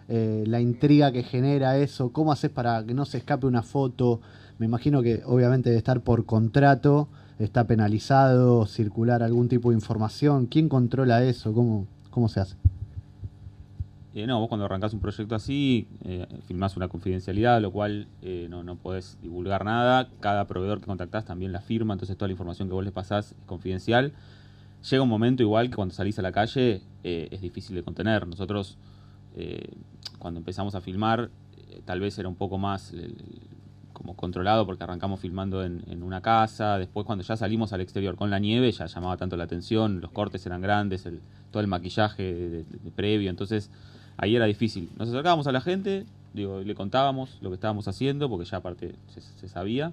Speaker 1: la intriga que genera eso, ¿cómo haces para que no se escape una foto? Me imagino que obviamente debe estar por contrato ¿Está penalizado circular algún tipo de información? ¿Quién controla eso? ¿Cómo se hace?
Speaker 2: No, vos cuando arrancás un proyecto así, filmás una confidencialidad, lo cual no podés divulgar nada. Cada proveedor que contactás también la firma, entonces toda la información que vos les pasás es confidencial. Llega un momento igual que cuando salís a la calle es difícil de contener. Nosotros, cuando empezamos a filmar, tal vez era un poco más como controlado porque arrancamos filmando en una casa. Después cuando ya salimos al exterior con la nieve ya llamaba tanto la atención, los cortes eran grandes, todo el maquillaje de previo, entonces ahí era difícil. Nos acercábamos a la gente, le contábamos lo que estábamos haciendo, porque ya aparte se sabía,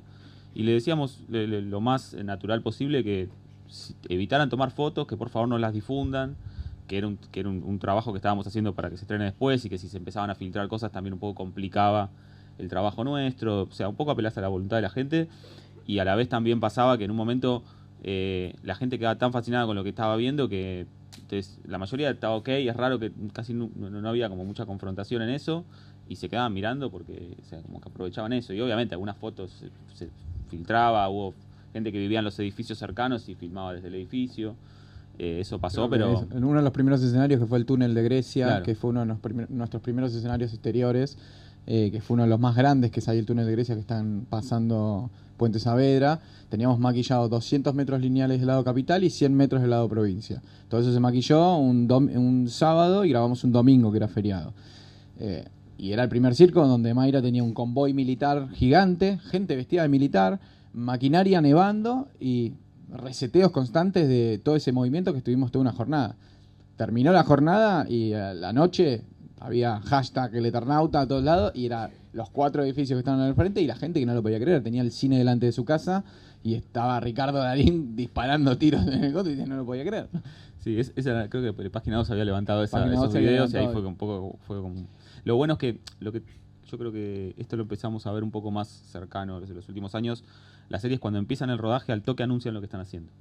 Speaker 2: y le decíamos lo más natural posible que evitaran tomar fotos, que por favor no las difundan, que era un trabajo que estábamos haciendo para que se estrene después, y que si se empezaban a filtrar cosas también un poco complicaba el trabajo nuestro. O sea, un poco apelaste a la voluntad de la gente, y a la vez también pasaba que en un momento la gente quedaba tan fascinada con lo que estaba viendo que entonces, la mayoría estaba ok, es raro que casi no había como mucha confrontación en eso, y se quedaban mirando porque, o sea, como que aprovechaban eso. Y obviamente algunas fotos se filtraba, hubo gente que vivía en los edificios cercanos y filmaba desde el edificio. Eso pasó, pero...
Speaker 5: En uno de los primeros escenarios, que fue el túnel de Grecia,
Speaker 2: claro,
Speaker 5: que fue uno de nuestros primeros escenarios exteriores, que fue uno de los más grandes, que es ahí el túnel de Grecia, que están pasando Puente Saavedra. Teníamos maquillado 200 metros lineales del lado capital y 100 metros del lado provincia. Todo eso se maquilló un sábado y grabamos un domingo, que era feriado. Y era el primer circo donde Mayra tenía un convoy militar gigante, gente vestida de militar, maquinaria nevando y reseteos constantes de todo ese movimiento que estuvimos toda una jornada. Terminó la jornada y a la noche había hashtag el Eternauta a todos lados, y era los 4 edificios que estaban al frente y la gente que no lo podía creer. Tenía el cine delante de su casa y estaba Ricardo Darín disparando tiros en el coto y no lo podía creer.
Speaker 2: Sí, creo que Página 2 había levantado esos videos y ahí fue como... Lo bueno es que yo creo que esto lo empezamos a ver un poco más cercano desde los últimos años. Las series, cuando empiezan el rodaje, al toque anuncian lo que están haciendo.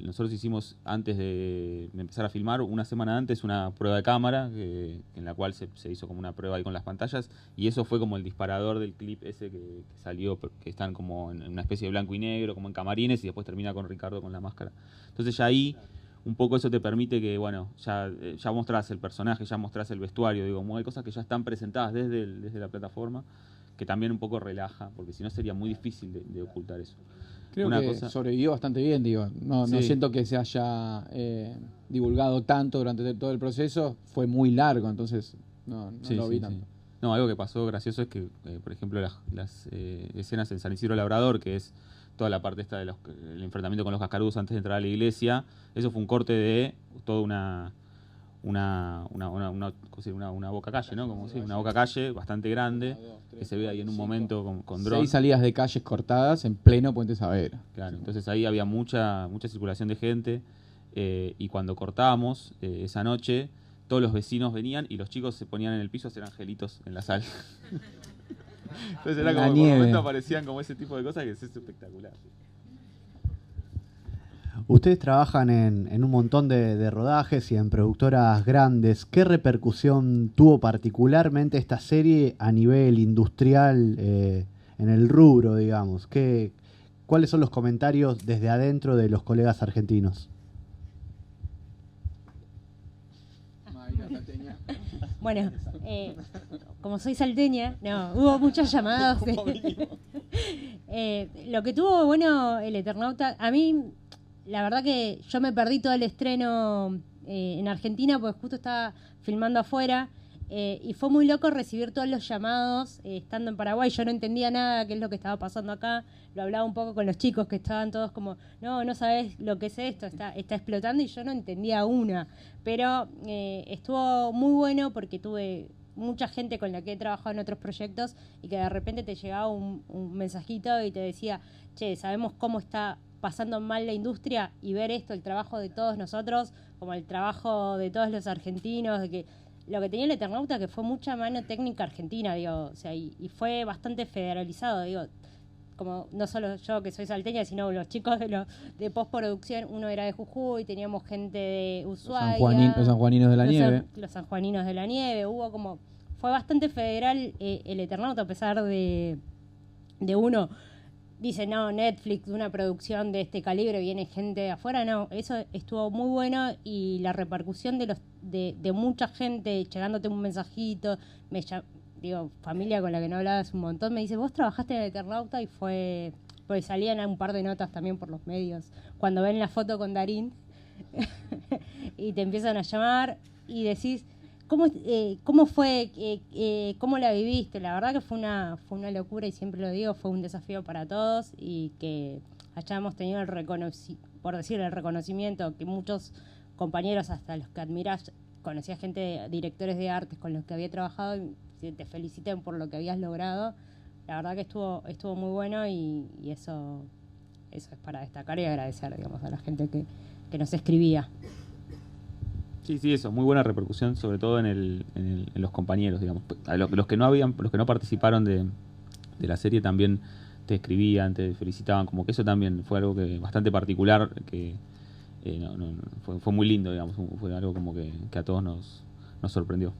Speaker 2: Nosotros hicimos, antes de empezar a filmar, una semana antes, una prueba de cámara, en la cual se hizo como una prueba ahí con las pantallas, y eso fue como el disparador del clip ese que salió, que están como en una especie de blanco y negro, como en camarines, y después termina con Ricardo con la máscara. Entonces ya ahí, un poco eso te permite que, bueno, ya mostrás el personaje, ya mostrás el vestuario, digo, hay cosas que ya están presentadas desde la plataforma, que también un poco relaja, porque si no sería muy difícil de ocultar eso.
Speaker 5: Creo que sobrevivió bastante bien, digo. No siento que se haya divulgado tanto durante todo el proceso. Fue muy largo, entonces no lo vi tanto.
Speaker 2: No, algo que pasó gracioso es que, por ejemplo, las escenas en San Isidro Labrador, que es toda la parte esta del enfrentamiento con los cascarudos antes de entrar a la iglesia, eso fue un corte de toda una boca calle, ¿no? Como una boca calle bastante grande, que se ve ahí en un momento con dron.
Speaker 5: 6 salidas de calles cortadas en pleno Puente Saavedra.
Speaker 2: Claro, entonces ahí había mucha circulación de gente, y cuando cortábamos esa noche, todos los vecinos venían y los chicos se ponían en el piso a hacer angelitos en la sala. Entonces era como, por un momento aparecían como ese tipo de cosas que es espectacular.
Speaker 1: Ustedes trabajan en un montón de rodajes y en productoras grandes. ¿Qué repercusión tuvo particularmente esta serie a nivel industrial en el rubro, digamos? ¿Cuáles son los comentarios desde adentro de los colegas argentinos?
Speaker 3: Bueno, como soy salteña, hubo muchos llamados. Lo que tuvo bueno el Eternauta, a mí, la verdad que yo me perdí todo el estreno en Argentina porque justo estaba filmando afuera, y fue muy loco recibir todos los llamados estando en Paraguay. Yo no entendía nada qué es lo que estaba pasando acá. Lo hablaba un poco con los chicos que estaban todos como, no sabes lo que es esto, está explotando, y yo no entendía una. Pero estuvo muy bueno porque tuve mucha gente con la que he trabajado en otros proyectos y que de repente te llegaba un mensajito y te decía, che, sabemos cómo está pasando mal la industria, y ver esto, el trabajo de todos nosotros, como el trabajo de todos los argentinos, de que lo que tenía el Eternauta, que fue mucha mano técnica argentina, digo, o sea, y fue bastante federalizado, digo, como no solo yo que soy salteña, sino los chicos de postproducción, uno era de Jujuy, teníamos gente de Ushuaia,
Speaker 5: los sanjuaninos de la nieve.
Speaker 3: Los sanjuaninos de la nieve, fue bastante federal el Eternauta, a pesar de uno dice, no, Netflix, una producción de este calibre, viene gente de afuera, no, eso estuvo muy bueno y la repercusión de mucha gente llegándote un mensajito, familia con la que no hablabas un montón, me dice, vos trabajaste en el Eternauta y pues salían un par de notas también por los medios, cuando ven la foto con Darín y te empiezan a llamar y decís, ¿cómo fue? ¿Cómo la viviste? La verdad que fue una locura y siempre lo digo, fue un desafío para todos y que hayamos tenido el reconocimiento que muchos compañeros, hasta los que admirás, conocía gente, directores de artes con los que había trabajado y te feliciten por lo que habías logrado. La verdad que estuvo muy bueno y eso es para destacar y agradecer, digamos, a la gente que nos escribía.
Speaker 2: Sí, eso, muy buena repercusión, sobre todo en los compañeros, digamos. A los que no participaron de la serie también te escribían, te felicitaban, como que eso también fue algo que bastante particular, que fue muy lindo, digamos, fue algo como que a todos nos sorprendió.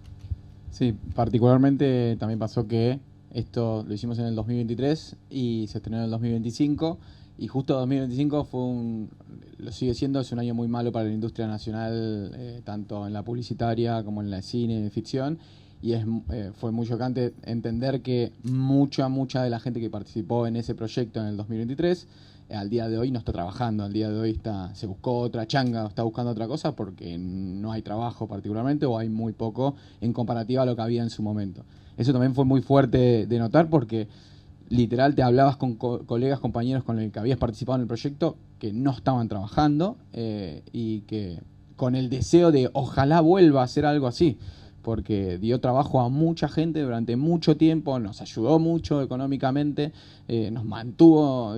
Speaker 5: Sí, particularmente también pasó que esto lo hicimos en el 2023 y se estrenó en el 2025. Y justo 2025 lo sigue siendo, es un año muy malo para la industria nacional, tanto en la publicitaria como en la cine, en ficción. Y fue muy chocante entender que mucha de la gente que participó en ese proyecto en el 2023, al día de hoy no está trabajando, al día de hoy se buscó otra changa, está buscando otra cosa porque no hay trabajo particularmente o hay muy poco en comparativa a lo que había en su momento. Eso también fue muy fuerte de notar porque literal te hablabas con colegas, compañeros con los que habías participado en el proyecto que no estaban trabajando y que con el deseo de ojalá vuelva a hacer algo así, porque dio trabajo a mucha gente durante mucho tiempo, nos ayudó mucho económicamente, nos mantuvo,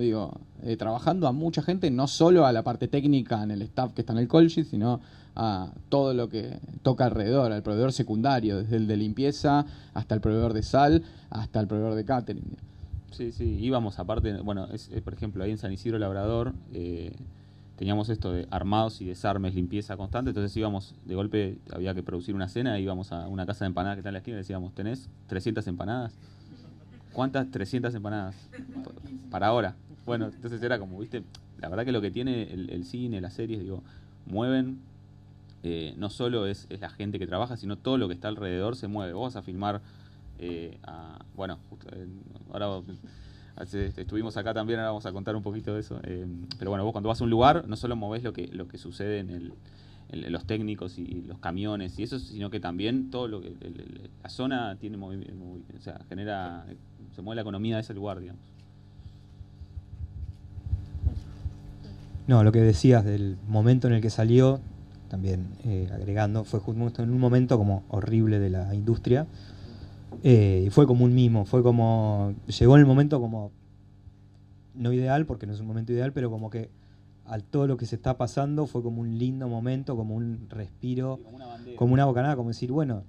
Speaker 5: trabajando a mucha gente, no solo a la parte técnica en el staff que está en el call sheet, sino a todo lo que toca alrededor, al proveedor secundario, desde el de limpieza hasta el proveedor de sal, hasta el proveedor de catering.
Speaker 2: Sí, íbamos aparte, bueno, por ejemplo, ahí en San Isidro Labrador teníamos esto de armados y desarmes, limpieza constante, entonces íbamos, de golpe había que producir una cena, íbamos a una casa de empanadas que está en la esquina y decíamos, ¿tenés 300 empanadas? ¿Cuántas 300 empanadas? Para ahora. Bueno, entonces era como, viste, la verdad que lo que tiene el cine, las series, mueven, no solo es la gente que trabaja, sino todo lo que está alrededor se mueve. Vos vas a filmar, ahora estuvimos acá también, ahora vamos a contar un poquito de eso, pero bueno, vos cuando vas a un lugar no solo movés lo que sucede en los técnicos y los camiones y eso, sino que también todo lo que la zona tiene movimiento, o sea, se mueve la economía de ese lugar, digamos.
Speaker 4: No, lo que decías del momento en el que salió, también agregando, fue justo en un momento como horrible de la industria. Y fue como un mimo, llegó en el momento como no ideal, porque no es un momento ideal, pero como que a todo lo que se está pasando fue como un lindo momento, como un respiro, como una bocanada, como decir, bueno,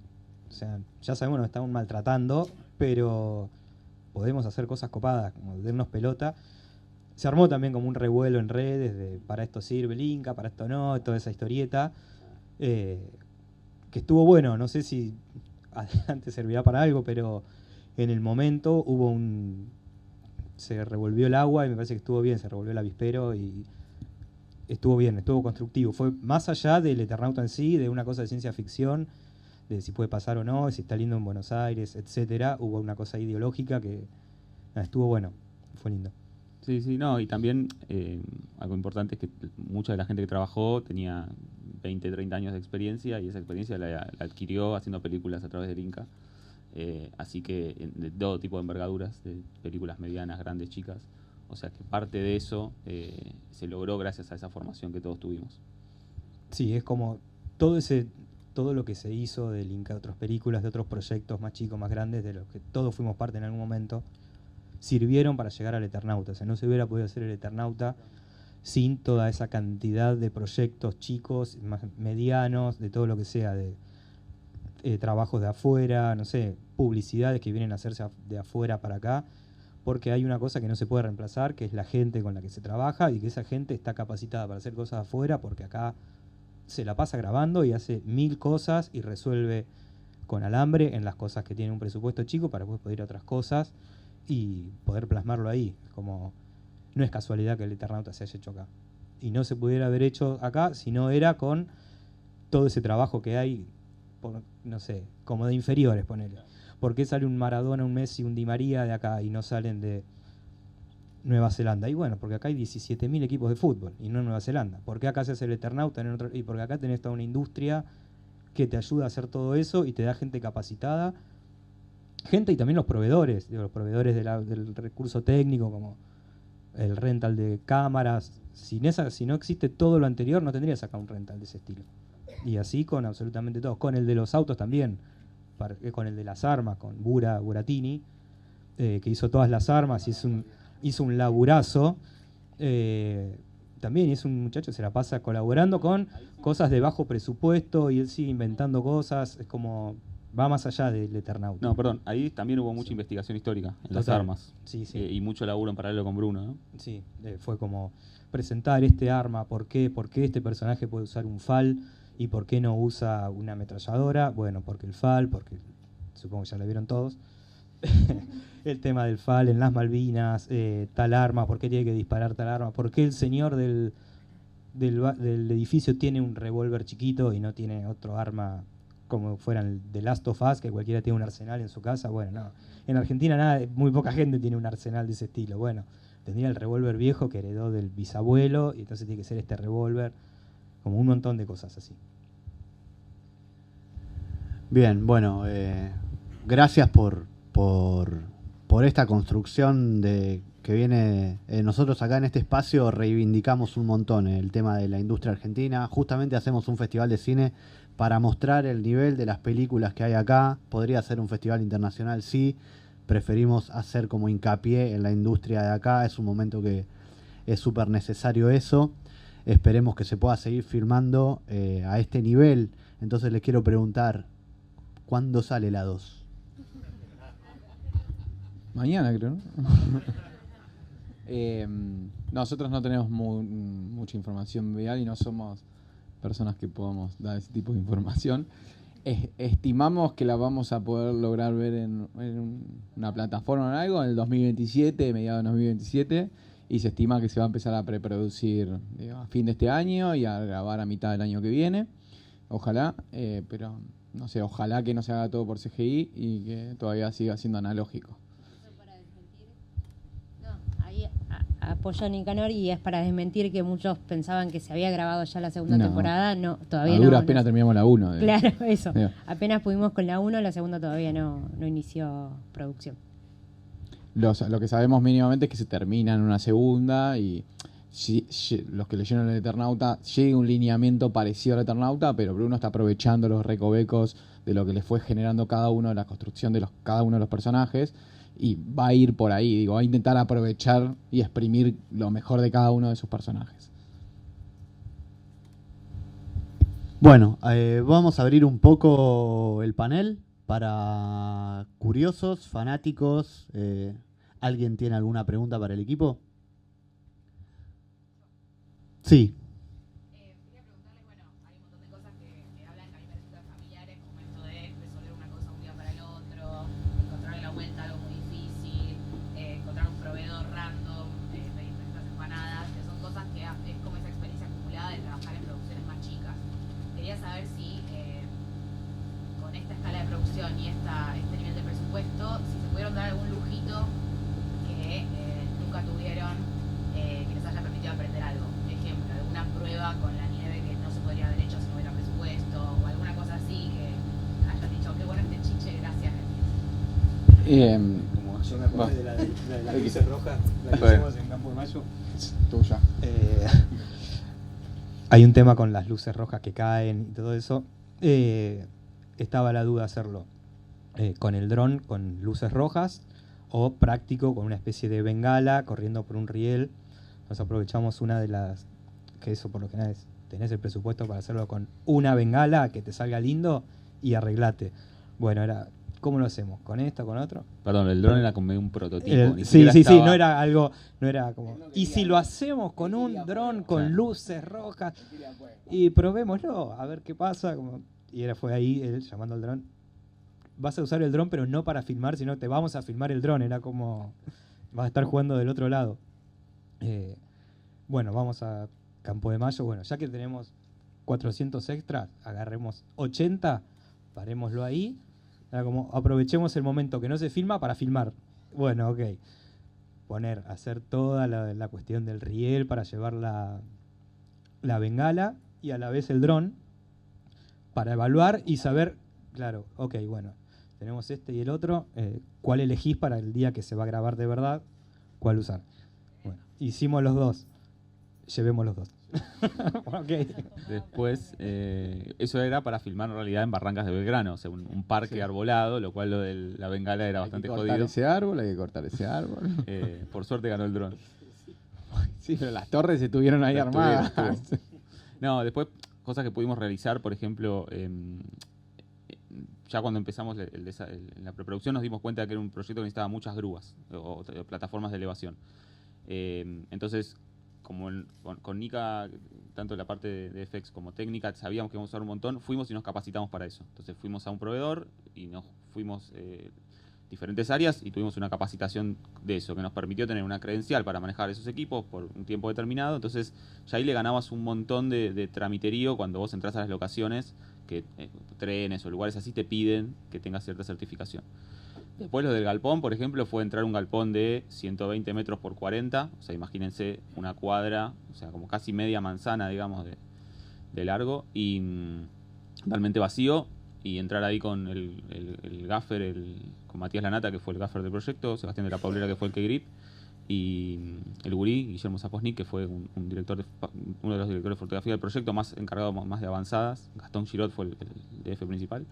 Speaker 4: o sea, ya sabemos que nos estamos maltratando, pero podemos hacer cosas copadas, como darnos pelota. Se armó también como un revuelo en redes de para esto sirve el Inca, para esto no, toda esa historieta, que estuvo bueno, no sé si adelante servirá para algo, pero en el momento se revolvió el agua y me parece que estuvo bien, se revolvió el avispero y estuvo bien, estuvo constructivo. Fue más allá del Eternauta en sí, de una cosa de ciencia ficción, de si puede pasar o no, si está lindo en Buenos Aires, etcétera. Hubo una cosa ideológica que estuvo bueno, fue lindo.
Speaker 2: Sí, no, y también algo importante es que mucha de la gente que trabajó tenía 20, 30 años de experiencia y esa experiencia la adquirió haciendo películas a través del Inca. Así que de todo tipo de envergaduras, de películas medianas, grandes, chicas. O sea que parte de eso se logró gracias a esa formación que todos tuvimos.
Speaker 4: Sí, es como todo lo que se hizo del Inca, de otras películas, de otros proyectos más chicos, más grandes, de los que todos fuimos parte en algún momento, sirvieron para llegar al Eternauta. O sea, no se hubiera podido hacer el Eternauta sin toda esa cantidad de proyectos chicos, más medianos, de todo lo que sea, de trabajos de afuera, no sé, publicidades que vienen a hacerse de afuera para acá, porque hay una cosa que no se puede reemplazar, que es la gente con la que se trabaja y que esa gente está capacitada para hacer cosas afuera, porque acá se la pasa grabando y hace 1000 cosas y resuelve con alambre en las cosas que tienen un presupuesto chico para después poder ir a otras cosas y poder plasmarlo ahí. Como no es casualidad que el Eternauta se haya hecho acá. Y no se pudiera haber hecho acá si no era con todo ese trabajo que hay, no sé, como de inferiores, ponele. ¿Por qué sale un Maradona, un Messi, un Di María de acá y no salen de Nueva Zelanda? Y bueno, porque acá hay 17.000 equipos de fútbol y no en Nueva Zelanda. ¿Por qué acá se hace el Eternauta? Y porque acá tenés toda una industria que te ayuda a hacer todo eso y te da gente capacitada. Gente y también los proveedores, digo, los proveedores del recurso técnico, como el rental de cámaras. Si no existe todo lo anterior, no tendrías acá un rental de ese estilo. Y así con absolutamente todos. Con el de los autos también, con el de las armas, con Buratini, que hizo todas las armas y hizo un laburazo. También es un muchacho que se la pasa colaborando con cosas de bajo presupuesto y él sigue inventando cosas. Es como, va más allá del Eternauta.
Speaker 2: No, perdón, ahí también hubo mucha investigación histórica en las armas.
Speaker 4: Sí, sí.
Speaker 2: Y mucho laburo en paralelo con Bruno, ¿no?
Speaker 4: Sí, fue como presentar este arma, ¿por qué este personaje puede usar un FAL y por qué no usa una ametralladora? Bueno, porque el FAL, porque supongo que ya lo vieron todos. El tema del FAL en las Malvinas, tal arma, por qué tiene que disparar tal arma, por qué el señor del edificio tiene un revólver chiquito y no tiene otro arma como fuera el de Last of Us, que cualquiera tiene un arsenal en su casa. Bueno, no. En Argentina muy poca gente tiene un arsenal de ese estilo. Bueno, tendría el revólver viejo que heredó del bisabuelo y entonces tiene que ser este revólver, como un montón de cosas así.
Speaker 1: Bien, bueno, gracias por esta construcción que viene. Nosotros acá en este espacio reivindicamos un montón el tema de la industria argentina. Justamente hacemos un festival de cine para mostrar el nivel de las películas que hay acá. Podría ser un festival internacional, sí. Preferimos hacer como hincapié en la industria de acá. Es un momento que es súper necesario eso. Esperemos que se pueda seguir filmando a este nivel. Entonces les quiero preguntar, ¿cuándo sale la 2?
Speaker 5: Mañana, creo, ¿no? Nosotros no tenemos mucha información real y no somos personas que podamos dar ese tipo de información. Estimamos que la vamos a poder lograr ver en una plataforma o en algo en el 2027, mediados de 2027, y se estima que se va a empezar a preproducir a fin de este año y a grabar a mitad del año que viene. Ojalá, pero no sé, ojalá que no se haga todo por CGI y que todavía siga siendo analógico.
Speaker 3: Apoyo a Nicanor y es para desmentir que muchos pensaban que se había grabado ya la segunda temporada. No, todavía no.
Speaker 5: A duras penas terminamos la 1.
Speaker 3: Claro, eso. Apenas pudimos con la 1, la segunda todavía no inició producción.
Speaker 5: Lo que sabemos mínimamente es que se termina en una segunda y los que leyeron el Eternauta, llega un lineamiento parecido al Eternauta, pero Bruno está aprovechando los recovecos de lo que le fue generando cada uno de la construcción de cada uno de los personajes. Y va a ir por ahí, va a intentar aprovechar y exprimir lo mejor de cada uno de sus personajes.
Speaker 1: Bueno, vamos a abrir un poco el panel para curiosos, fanáticos. ¿Alguien tiene alguna pregunta para el equipo? Sí.
Speaker 6: Quería preguntarles, bueno, hay un montón de cosas que hablan que a mí me resultan familiares, como esto de resolver una cosa un día para el otro, encontrarle la vuelta a algo muy difícil, encontrar un proveedor random, pedir 300 empanadas, que son cosas que es como esa experiencia acumulada de trabajar en producciones más chicas. Quería saber si con esta escala de producción y este nivel de presupuesto, si se pudieron dar algún lujito que nunca tuvieron, que les haya permitido aprender algo. Ejemplo, alguna prueba con la nieve que no se podría haber hecho si no hubiera presupuesto, o alguna cosa así que hayas dicho, qué bueno este chiche, gracias.
Speaker 4: Como yo me acordé de la luces rojas, la que hicimos en Campo de Mayo.
Speaker 5: Tuya.
Speaker 4: Hay un tema con las luces rojas que caen y todo eso. Estaba la duda hacerlo con el dron, con luces rojas, o práctico, con una especie de bengala, corriendo por un riel. Nos aprovechamos una de las, que eso por lo general es, tenés el presupuesto para hacerlo con una bengala, que te salga lindo y arreglate. Bueno, ¿cómo lo hacemos? ¿Con esto, con otro?
Speaker 2: Perdón, el dron era como un prototipo.
Speaker 4: Sí, no era algo, no era como... Y si lo hacemos con un dron, con luces rojas, y probémoslo, a ver qué pasa. Y fue ahí él llamando al dron. Vas a usar el dron, pero no para filmar, sino te vamos a filmar el dron. Era como, vas a estar jugando del otro lado. Bueno, vamos a Campo de Mayo. Bueno, ya que tenemos 400 extras, agarremos 80, parémoslo ahí. Era como, aprovechemos el momento que no se filma para filmar. Bueno, ok. Hacer toda la cuestión del riel para llevar la bengala y a la vez el dron para evaluar y saber, claro, ok, bueno, tenemos este y el otro, ¿cuál elegís para el día que se va a grabar de verdad? ¿Cuál usar? Bueno, hicimos los dos, llevemos los dos. Okay.
Speaker 2: Después, eso era para filmar en realidad en Barrancas de Belgrano, o sea, un parque arbolado, lo cual lo de la bengala era bastante
Speaker 5: hay que
Speaker 2: jodido.
Speaker 5: Hay que cortar ese árbol.
Speaker 2: Por suerte ganó el dron.
Speaker 5: Sí, pero las torres estuvieron ahí armadas.
Speaker 2: No, después, cosas que pudimos realizar, por ejemplo, ya cuando empezamos la preproducción nos dimos cuenta de que era un proyecto que necesitaba muchas grúas o plataformas de elevación. Entonces, como con Nika, tanto la parte de FX como técnica, sabíamos que íbamos a usar un montón, fuimos y nos capacitamos para eso. Entonces fuimos a un proveedor y nos fuimos diferentes áreas y tuvimos una capacitación de eso, que nos permitió tener una credencial para manejar esos equipos por un tiempo determinado. Entonces ya ahí le ganabas un montón de tramiterío cuando vos entras a las locaciones, que trenes o lugares así te piden que tengas cierta certificación. Después lo del galpón, por ejemplo, fue entrar un galpón de 120 metros por 40, o sea, imagínense una cuadra, o sea, como casi media manzana, digamos, de largo, y totalmente vacío, y entrar ahí con el gaffer, con Matías Lanata, que fue el gaffer del proyecto, Sebastián de la Paulera, que fue el que-grip, y el gurí, Guillermo Zaposnik, que fue uno de los directores de fotografía del proyecto, más encargado más de avanzadas. Gastón Girot fue el DF principal.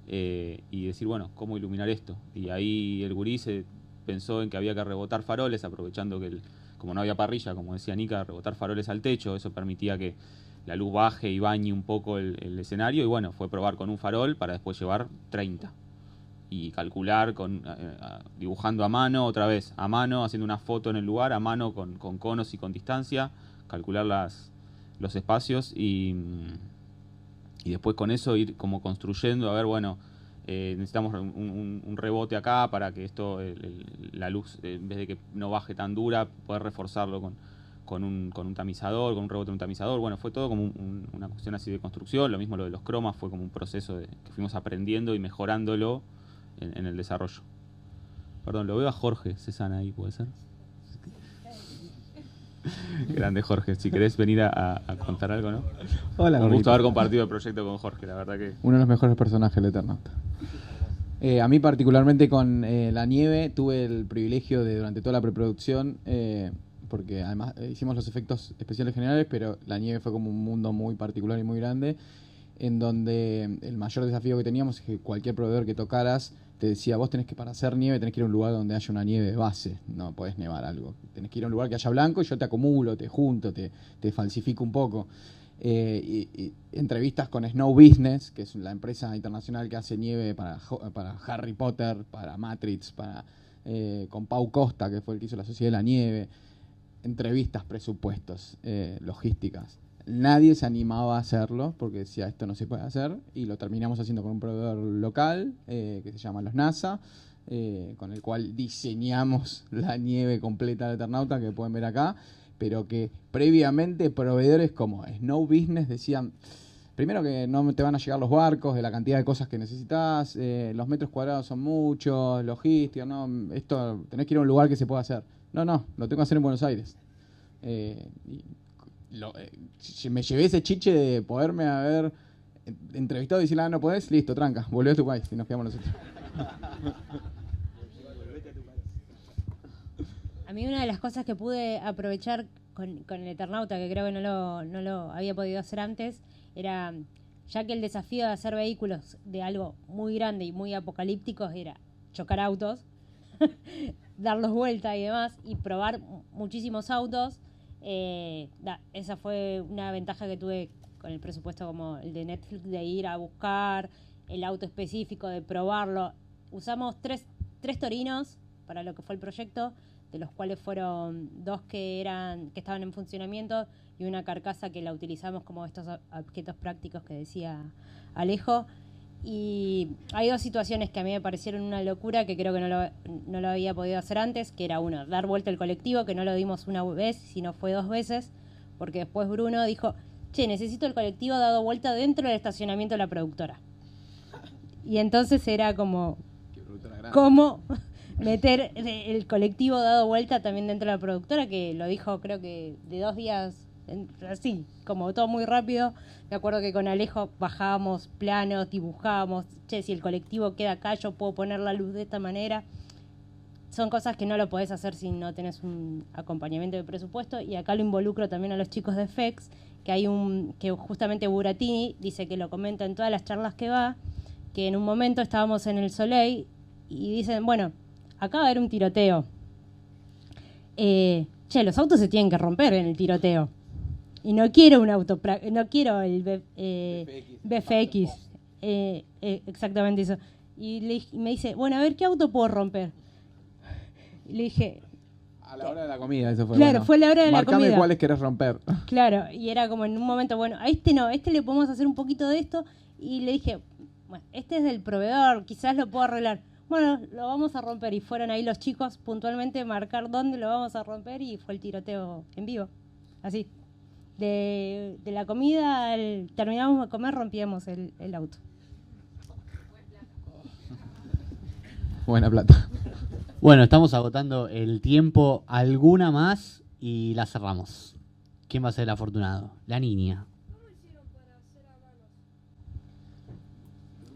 Speaker 2: Y decir, bueno, ¿cómo iluminar esto? Y ahí el gurí se pensó en que había que rebotar faroles, aprovechando que como no había parrilla, como decía Nika, rebotar faroles al techo, eso permitía que la luz baje y bañe un poco el escenario, y bueno, fue probar con un farol para después llevar 30 y calcular dibujando a mano, otra vez a mano, haciendo una foto en el lugar, a mano con conos y con distancia, calcular los espacios y después con eso ir como construyendo, a ver, bueno, necesitamos un rebote acá para que esto, la luz, en vez de que no baje tan dura, poder reforzarlo con un tamizador, con un rebote en un tamizador. Bueno, fue todo como una cuestión así de construcción. Lo mismo lo de los cromas, fue como un proceso que fuimos aprendiendo y mejorándolo en el desarrollo. Perdón, lo veo a Jorge Cesana ahí, ¿puede ser? Grande Jorge, si querés venir a contar algo, ¿no?
Speaker 5: Hola,
Speaker 2: un gusto haber compartido el proyecto con Jorge, la verdad que...
Speaker 5: Uno de los mejores personajes del Eternauta. A mí particularmente con la nieve tuve el privilegio de durante toda la preproducción, porque además hicimos los efectos especiales generales, pero la nieve fue como un mundo muy particular y muy grande, en donde el mayor desafío que teníamos es que cualquier proveedor que tocaras te decía, vos tenés que, para hacer nieve, tenés que ir a un lugar donde haya una nieve de base, no podés nevar algo. Tenés que ir a un lugar que haya blanco y yo te acumulo, te junto, te falsifico un poco. Y entrevistas con Snow Business, que es la empresa internacional que hace nieve para Harry Potter, para Matrix, con Pau Costa, que fue el que hizo la Sociedad de la Nieve. Entrevistas, presupuestos, logísticas. Nadie se animaba a hacerlo porque decía esto no se puede hacer, y lo terminamos haciendo con un proveedor local que se llama Los NASA, con el cual diseñamos la nieve completa de Eternauta que pueden ver acá, pero que previamente proveedores como Snow Business decían, primero que no te van a llegar los barcos de la cantidad de cosas que necesitas, los metros cuadrados son muchos, logística, no, esto tenés que ir a un lugar que se pueda hacer. No, lo tengo que hacer en Buenos Aires. Me llevé ese chiche de poderme haber entrevistado y decirle, no podés, listo, tranca, volvé a tu país y nos quedamos nosotros.
Speaker 3: A mí una de las cosas que pude aprovechar con el Eternauta, que creo que no lo había podido hacer antes, era, ya que el desafío de hacer vehículos de algo muy grande y muy apocalíptico era chocar autos, darlos vuelta y demás, y probar muchísimos autos. Esa fue una ventaja que tuve con el presupuesto como el de Netflix, de ir a buscar el auto específico, de probarlo. Usamos tres torinos para lo que fue el proyecto, de los cuales fueron 2 que estaban en funcionamiento y una carcasa que la utilizamos como estos objetos prácticos que decía Alejo. Y hay dos situaciones que a mí me parecieron una locura, que creo que no lo había podido hacer antes, que era uno, dar vuelta el colectivo, que no lo dimos una vez, sino fue 2 veces, porque después Bruno dijo, che, necesito el colectivo dado vuelta dentro del estacionamiento de la productora. Y entonces era como, ¿cómo meter el colectivo dado vuelta también dentro de la productora? Que lo dijo creo que de 2 días, así, como todo muy rápido. Me acuerdo que con Alejo bajábamos planos, dibujábamos, che, si el colectivo queda acá, yo puedo poner la luz de esta manera. Son cosas que no lo podés hacer si no tenés un acompañamiento de presupuesto. Y acá lo involucro también a los chicos de FX, que hay que justamente Buratini dice que lo comenta en todas las charlas que va, que en un momento estábamos en el Soleil y dicen, bueno, acá va a haber un tiroteo. Che, los autos se tienen que romper en el tiroteo. Y no quiero un auto, no quiero el BFX. Exactamente eso. Y me dice, bueno, a ver, ¿qué auto puedo romper? Y le dije...
Speaker 5: A la hora de la comida, eso fue.
Speaker 3: Claro,
Speaker 5: bueno.
Speaker 3: fue la hora de la comida.
Speaker 5: Marcame cuáles querés romper.
Speaker 3: Claro, y era como en un momento, bueno, a este no, a este le podemos hacer un poquito de esto. Y le dije, bueno, este es del proveedor, quizás lo puedo arreglar. Bueno, lo vamos a romper. Y fueron ahí los chicos puntualmente a marcar dónde lo vamos a romper y fue el tiroteo en vivo. Así. De la comida, terminamos de comer, rompíamos el auto.
Speaker 5: Buena plata.
Speaker 1: Bueno, estamos agotando el tiempo. ¿Alguna más? Y la cerramos. ¿Quién va a ser el afortunado? La niña.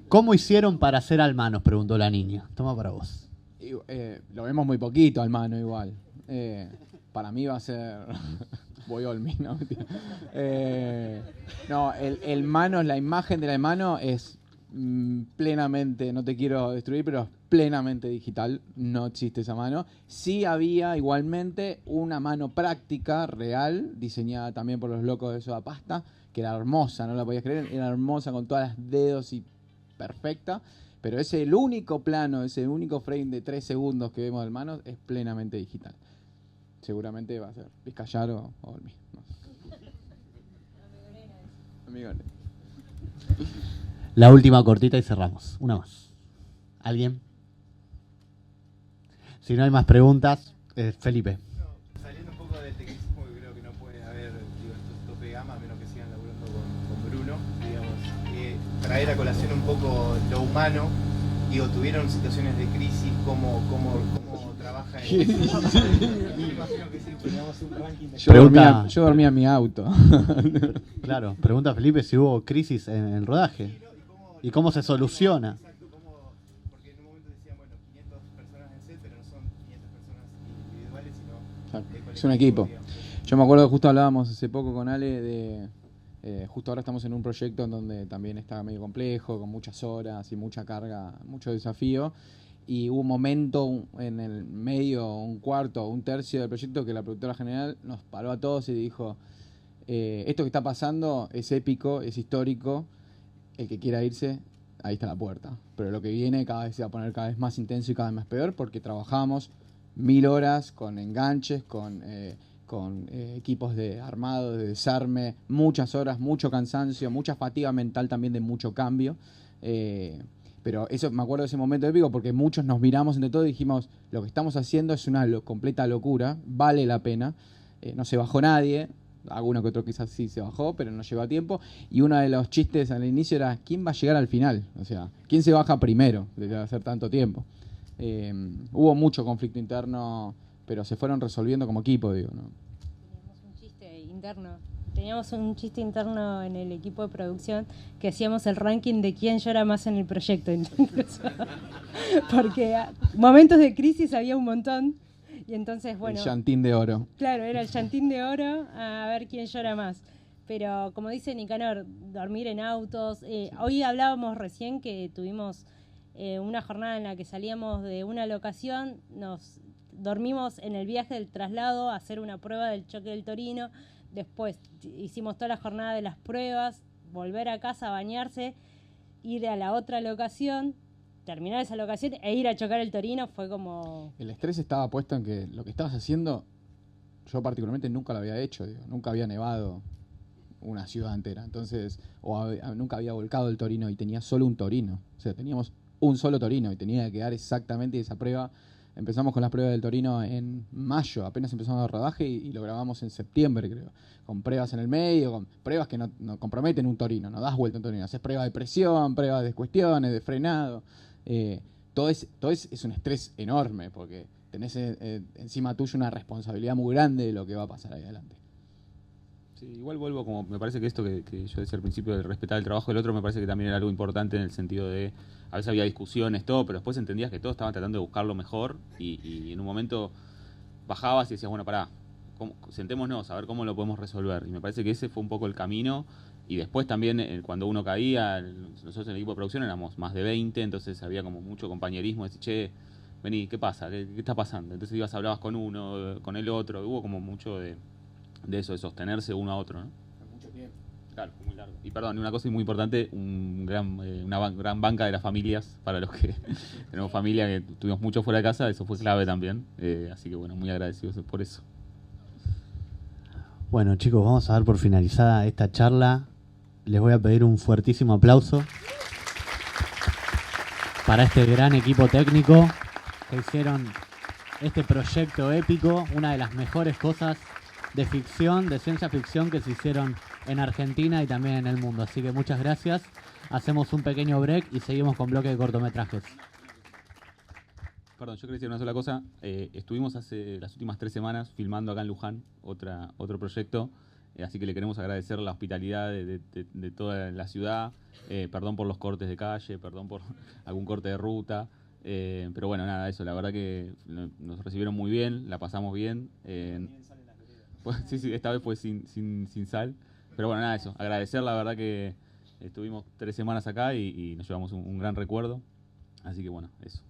Speaker 1: ¿Cómo hicieron para hacer al manos? Preguntó la niña. Toma para vos.
Speaker 5: Lo vemos muy poquito al mano igual. Para mí va a ser... Voy Olmi, ¿no? No, el mano, la imagen de la mano es plenamente, no te quiero destruir, pero es plenamente digital, no existe esa mano. Sí había igualmente una mano práctica, real, diseñada también por los locos de Soda Pasta, que era hermosa, no la podías creer, era hermosa con todas las dedos y perfecta, pero ese el único plano, ese único frame de 3 segundos que vemos del mano es plenamente digital. Seguramente va a ser Vizcayar o Olmi. No sé. Amigone.
Speaker 1: La última cortita y cerramos. Una más. ¿Alguien? Si no hay más preguntas, Felipe.
Speaker 7: No, saliendo un poco del tecnicismo, que creo que no puede haber, digo, esto es tope de gama, a menos que sigan laburando con Bruno, digamos, traer a colación un poco lo humano. Digo, tuvieron situaciones de crisis, cómo trabaja en imagino que sí, teníamos un ranking de...
Speaker 5: Yo dormía en mi auto.
Speaker 1: Claro, pregunta Felipe si hubo crisis en el rodaje. ¿Y cómo se soluciona?
Speaker 7: Exacto, porque en un momento decían, bueno, 500 personas en set, pero no son 500 personas individuales, sino
Speaker 5: Es un equipo.
Speaker 7: Digamos.
Speaker 5: Yo me acuerdo que justo hablábamos hace poco con Ale de... justo ahora estamos en un proyecto en donde también está medio complejo, con muchas horas y mucha carga, mucho desafío. Y hubo un momento en el medio, un cuarto, un tercio del proyecto que la productora general nos paró a todos y dijo, esto que está pasando es épico, es histórico, el que quiera irse, ahí está la puerta. Pero lo que viene cada vez se va a poner cada vez más intenso y cada vez más peor porque trabajamos 1000 horas con enganches, con equipos de armado, de desarme, muchas horas, mucho cansancio, mucha fatiga mental también de mucho cambio. Pero eso me acuerdo de ese momento épico porque muchos nos miramos entre todos y dijimos, lo que estamos haciendo es una completa locura, vale la pena, no se bajó nadie, alguno que otro quizás sí se bajó, pero no llegó a tiempo. Y uno de los chistes al inicio era, ¿quién va a llegar al final? O sea, ¿quién se baja primero desde hacer tanto tiempo? Hubo mucho conflicto interno, pero se fueron resolviendo como equipo, digo, ¿no?
Speaker 3: Teníamos un chiste interno en el equipo de producción que hacíamos el ranking de quién llora más en el proyecto. Incluso. Porque momentos de crisis había un montón. Y entonces, bueno...
Speaker 5: El llantín de oro.
Speaker 3: Claro, era el llantín de oro, a ver quién llora más. Pero como dice Nicanor, dormir en autos. Hoy hablábamos recién que tuvimos una jornada en la que salíamos de una locación, nos dormimos en el viaje del traslado a hacer una prueba del choque del Torino. Después hicimos toda la jornada de las pruebas, volver a casa, bañarse, ir a la otra locación, terminar esa locación e ir a chocar el Torino. Fue como...
Speaker 5: El estrés estaba puesto en que lo que estabas haciendo, yo particularmente nunca lo había hecho, digo, nunca había nevado una ciudad entera. Entonces, nunca había volcado el Torino y tenía solo un Torino. O sea, teníamos un solo Torino y tenía que dar exactamente esa prueba. Empezamos con las pruebas del Torino en mayo, apenas empezamos el rodaje y lo grabamos en septiembre, creo. Con pruebas en el medio, con pruebas que no comprometen un Torino, no das vuelta a un Torino. Haces pruebas de presión, pruebas de cuestiones, de frenado. Todo es un estrés enorme porque tenés encima tuyo una responsabilidad muy grande de lo que va a pasar ahí adelante.
Speaker 2: Sí, igual vuelvo, como me parece que esto que yo decía al principio de respetar el trabajo del otro, me parece que también era algo importante en el sentido de, a veces había discusiones, todo, pero después entendías que todos estaban tratando de buscar lo mejor y en un momento bajabas y decías, bueno, pará, sentémonos a ver cómo lo podemos resolver. Y me parece que ese fue un poco el camino. Y después también, cuando uno caía, nosotros en el equipo de producción éramos más de 20, entonces había como mucho compañerismo, decir, che, vení, ¿qué pasa? ¿Qué está pasando? Entonces hablabas con uno, con el otro, hubo como mucho de eso, de sostenerse uno a otro, ¿no?
Speaker 5: Mucho tiempo.
Speaker 2: Claro, fue muy largo. Y perdón, una cosa muy importante, una gran banca de las familias, para los que tenemos familia, que tuvimos mucho fuera de casa, eso fue clave también. Así que bueno, muy agradecidos por eso.
Speaker 1: Bueno, chicos, vamos a dar por finalizada esta charla. Les voy a pedir un fuertísimo aplauso para este gran equipo técnico que hicieron este proyecto épico, una de las mejores cosas de ficción, de ciencia ficción que se hicieron en Argentina y también en el mundo. Así que muchas gracias. Hacemos un pequeño break y seguimos con bloque de cortometrajes.
Speaker 2: Perdón, yo quería decir una sola cosa. Estuvimos hace las últimas 3 semanas filmando acá en Luján otro proyecto. Así que le queremos agradecer la hospitalidad de toda la ciudad. Perdón por los cortes de calle, perdón por algún corte de ruta. Pero bueno, nada, eso. La verdad que nos recibieron muy bien, la pasamos bien. Sí, esta vez fue sin sal. Pero bueno, nada, eso. Agradecer, la verdad que estuvimos 3 semanas acá y nos llevamos un gran recuerdo. Así que bueno, eso.